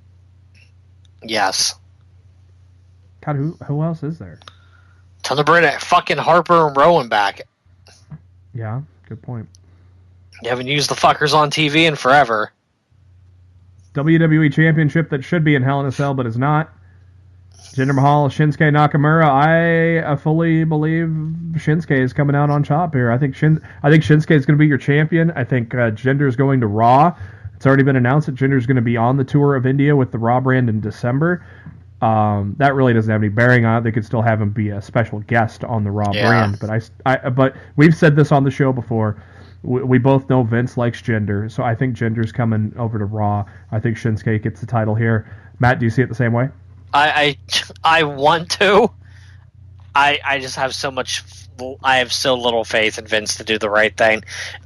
Yes. God, who else is there? Tell them to bring fucking Harper and Rowan back. Yeah, good point. You haven't used the fuckers on TV in forever. WWE Championship that should be in Hell in a Cell but is not. Jinder Mahal, Shinsuke Nakamura. I fully believe Shinsuke is coming out on top here. I think Shinsuke is going to be your champion. I think Jinder is going to Raw. It's already been announced that Jinder is going to be on the tour of India with the Raw brand in December. That really doesn't have any bearing on it. They could still have him be a special guest on the Raw brand. But we've said this on the show before. We both know Vince likes Jinder, so I think Jinder's coming over to Raw. I think Shinsuke gets the title here. Matt, do you see it the same way? I want to. I just have so much. I have so little faith in Vince to do the right thing.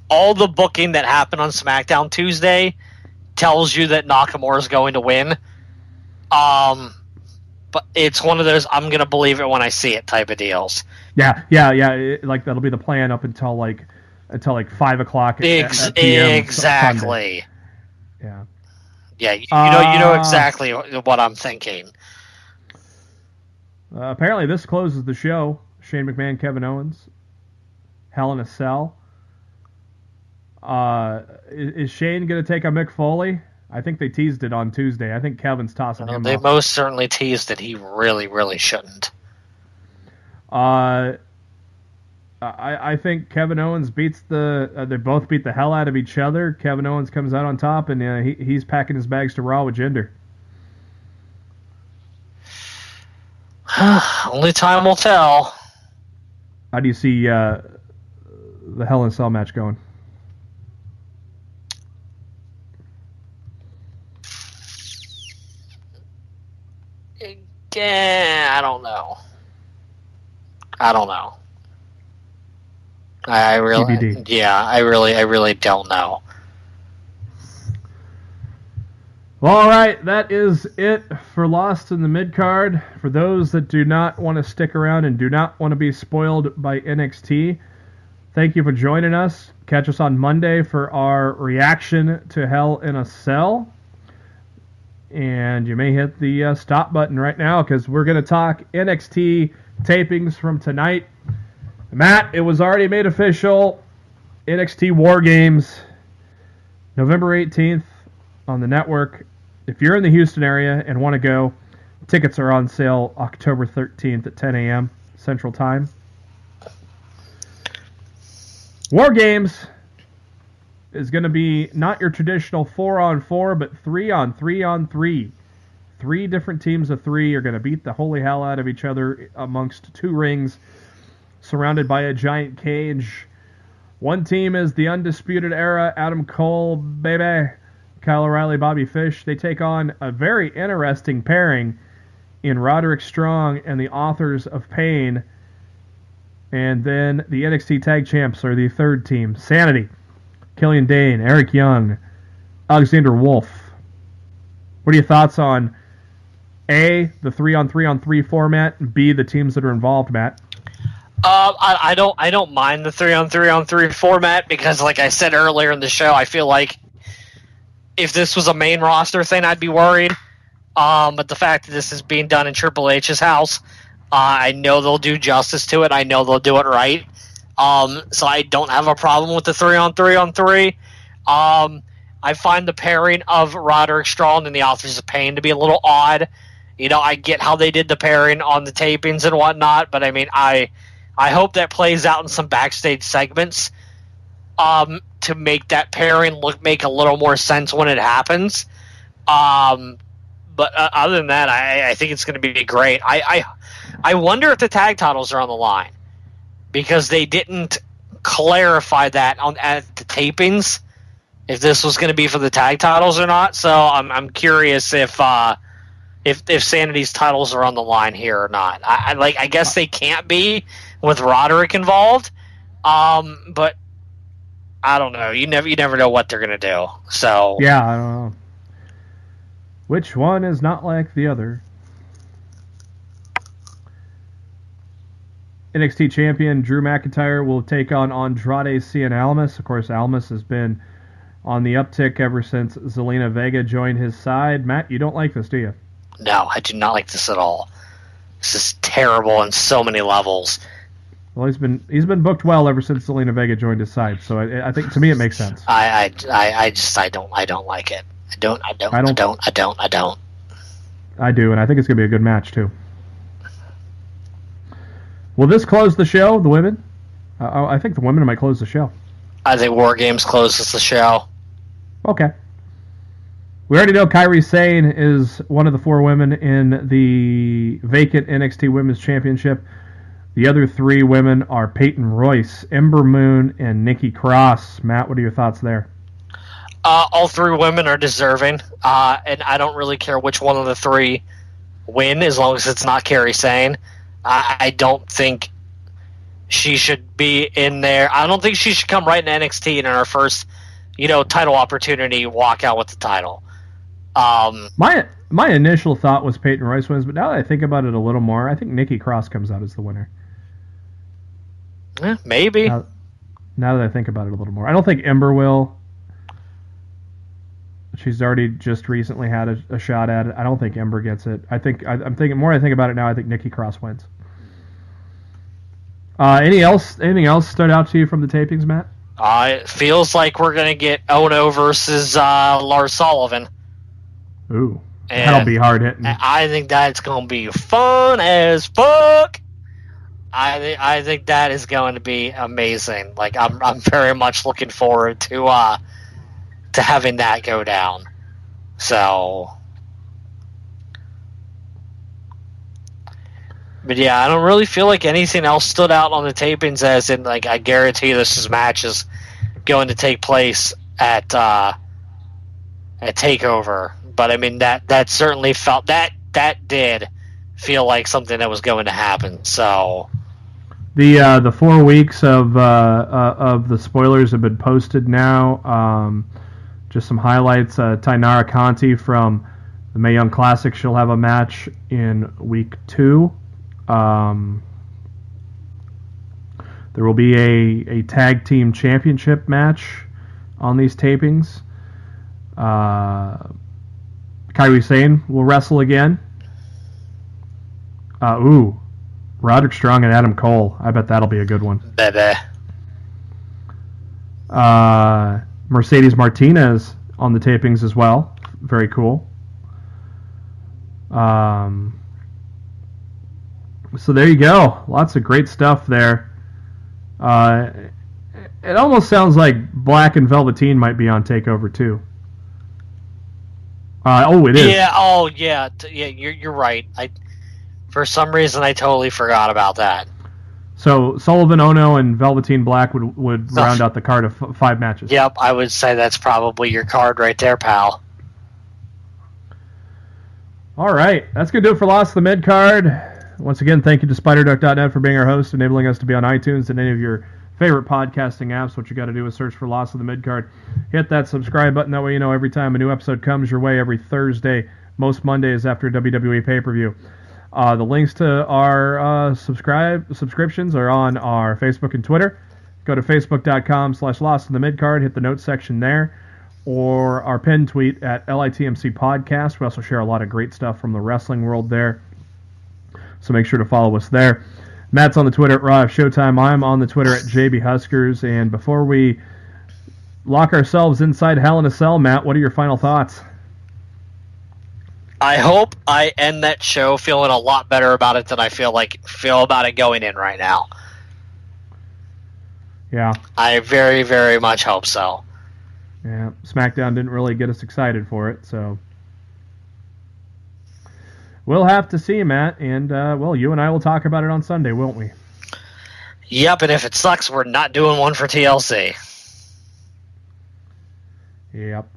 All the booking that happened on SmackDown Tuesday tells you that Nakamura is going to win. But it's one of those I'm gonna believe it when I see it type of deals. Yeah. Like that'll be the plan up until like 5 o'clock. Exactly. Yeah. Yeah, you know exactly what I'm thinking. Apparently, this closes the show. Shane McMahon, Kevin Owens. Hell in a Cell. Is Shane going to take on Mick Foley? I think they teased it on Tuesday. I think Kevin's tossing him They off. most certainly teased that he really, really shouldn't. I think Kevin Owens beats they both beat the hell out of each other. Kevin Owens comes out on top, and he's packing his bags to Raw with Jinder. Only time will tell. How do you see the Hell in a Cell match going? Yeah, I don't know. I really, TBD. Yeah, I really don't know. Well, all right, that is it for Lost in the Midcard. For those that do not want to stick around and do not want to be spoiled by NXT, thank you for joining us. Catch us on Monday for our reaction to Hell in a Cell. And you may hit the stop button right now because we're going to talk NXT tapings from tonight. Matt, it was already made official. NXT War Games, November 18th on the network. If you're in the Houston area and want to go, tickets are on sale October 13th at 10 a.m. Central Time. War Games is going to be not your traditional 4-on-4, but 3-on-3-on-3. 3 different teams of 3 are going to beat the holy hell out of each other amongst 2 rings, surrounded by a giant cage. One team is the Undisputed Era, Adam Cole, baby, Kyle O'Reilly, Bobby Fish. They take on a very interesting pairing in Roderick Strong and the Authors of Pain. And then the NXT Tag Champs are the third team. Sanity, Killian Dane, Eric Young, Alexander Wolf. What are your thoughts on A, the 3-on-3-on-3 format, and B, the teams that are involved, Matt? I don't mind the 3-on-3-on-3 format because, like I said earlier in the show, I feel like if this was a main roster thing, I'd be worried. But the fact that this is being done in Triple H's house, I know they'll do justice to it. I know they'll do it right. So I don't have a problem with the 3-on-3-on-3. I find the pairing of Roderick Strong and the Authors of Pain to be a little odd. You know, I get how they did the pairing on the tapings and whatnot, but I mean, I hope that plays out in some backstage segments to make that pairing make a little more sense when it happens. But other than that, I think it's going to be great. I wonder if the tag titles are on the line because they didn't clarify that at the tapings if this was going to be for the tag titles or not. So I'm curious if Sanity's titles are on the line here or not. I guess they can't be with Roderick involved. But I don't know. You never know what they're going to do. So yeah, I don't know. Which one is not like the other? NXT champion Drew McIntyre will take on Andrade Cien Almas. Of course, Almas has been on the uptick ever since Zelina Vega joined his side. Matt, you don't like this, do you? No, I do not like this at all. This is terrible on so many levels. Well, he's been booked well ever since Zelina Vega joined his side. So I think to me it makes sense. I don't like it. I don't. I do, and I think it's gonna be a good match too. Will this close the show? The women? I think the women might close the show. I think War Games closes the show. Okay. We already know Kairi Sane is one of the 4 women in the vacant NXT Women's Championship. The other 3 women are Peyton Royce, Ember Moon, and Nikki Cross. Matt, what are your thoughts there? All 3 women are deserving, and I don't really care which one of the 3 win as long as it's not Kairi Sane. I don't think she should be in there. I don't think she should come right in NXT and in her first, title opportunity walk out with the title. My initial thought was Peyton Royce wins, but now that I think about it a little more, I think Nikki Cross comes out as the winner. Maybe. Now that I think about it a little more, I don't think Ember will. She's already just recently had a shot at it. I don't think Ember gets it. I'm thinking more. I think about it now. I think Nikki Cross wins. Anything else stood out to you from the tapings, Matt? It feels like we're gonna get Ono versus Lars Sullivan. Ooh, that'll be hard hitting. I think that's gonna be fun as fuck. I think that is going to be amazing. Like I'm very much looking forward to having that go down. So, but yeah, I don't really feel like anything else stood out on the tapings. As in, like, I guarantee this match is going to take place at Takeover. But I mean that certainly felt that did feel like something that was going to happen. So. The 4 weeks of the spoilers have been posted now. Just some highlights. Tainara Conti from the Mae Young Classic. She'll have a match in week 2. There will be a tag team championship match on these tapings. Kairi Sane will wrestle again. Roderick Strong and Adam Cole. I bet that'll be a good one. Baby. Mercedes Martinez on the tapings as well. Very cool. So there you go. Lots of great stuff there. It almost sounds like Black and Velveteen might be on TakeOver too. It is. Yeah. Oh, yeah. Yeah. You're right. For some reason, I totally forgot about that. So Sullivan, Ono, and Velveteen Black would round out the card of 5 matches. Yep, I would say that's probably your card right there, pal. All right, that's going to do it for Lost the Mid Card. Once again, thank you to SpiderDuck.net for being our host, enabling us to be on iTunes and any of your favorite podcasting apps. What you got to do is search for Lost of the Mid Card. Hit that subscribe button. That way you know every time a new episode comes your way every Thursday. Most Mondays after WWE pay-per-view. The links to our subscriptions are on our Facebook and Twitter. Go to facebook.com/lostofthemidcard. Hit the notes section there. Or our pinned tweet at LITMC Podcast. We also share a lot of great stuff from the wrestling world there. So make sure to follow us there. Matt's on the Twitter at Raw Showtime. I'm on the Twitter at JB Huskers. And before we lock ourselves inside Hell in a Cell, Matt, what are your final thoughts? I hope I end that show feeling a lot better about it than I feel about it going in right now. Yeah. I very, very much hope so. Yeah, Smackdown didn't really get us excited for it, so we'll have to see, Matt, and you and I will talk about it on Sunday, won't we? Yep, and if it sucks, we're not doing one for TLC. Yep.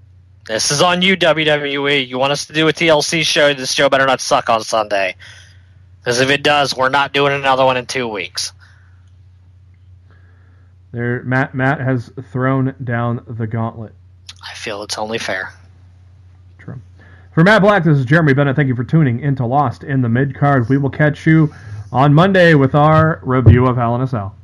This is on you, WWE. You want us to do a TLC show, this show better not suck on Sunday. Because if it does, we're not doing another one in 2 weeks. There, Matt has thrown down the gauntlet. I feel it's only fair. True. For Matt Black, this is Jeremy Bennett. Thank you for tuning into Lost in the Mid Card. We will catch you on Monday with our review of Hell in a Cell.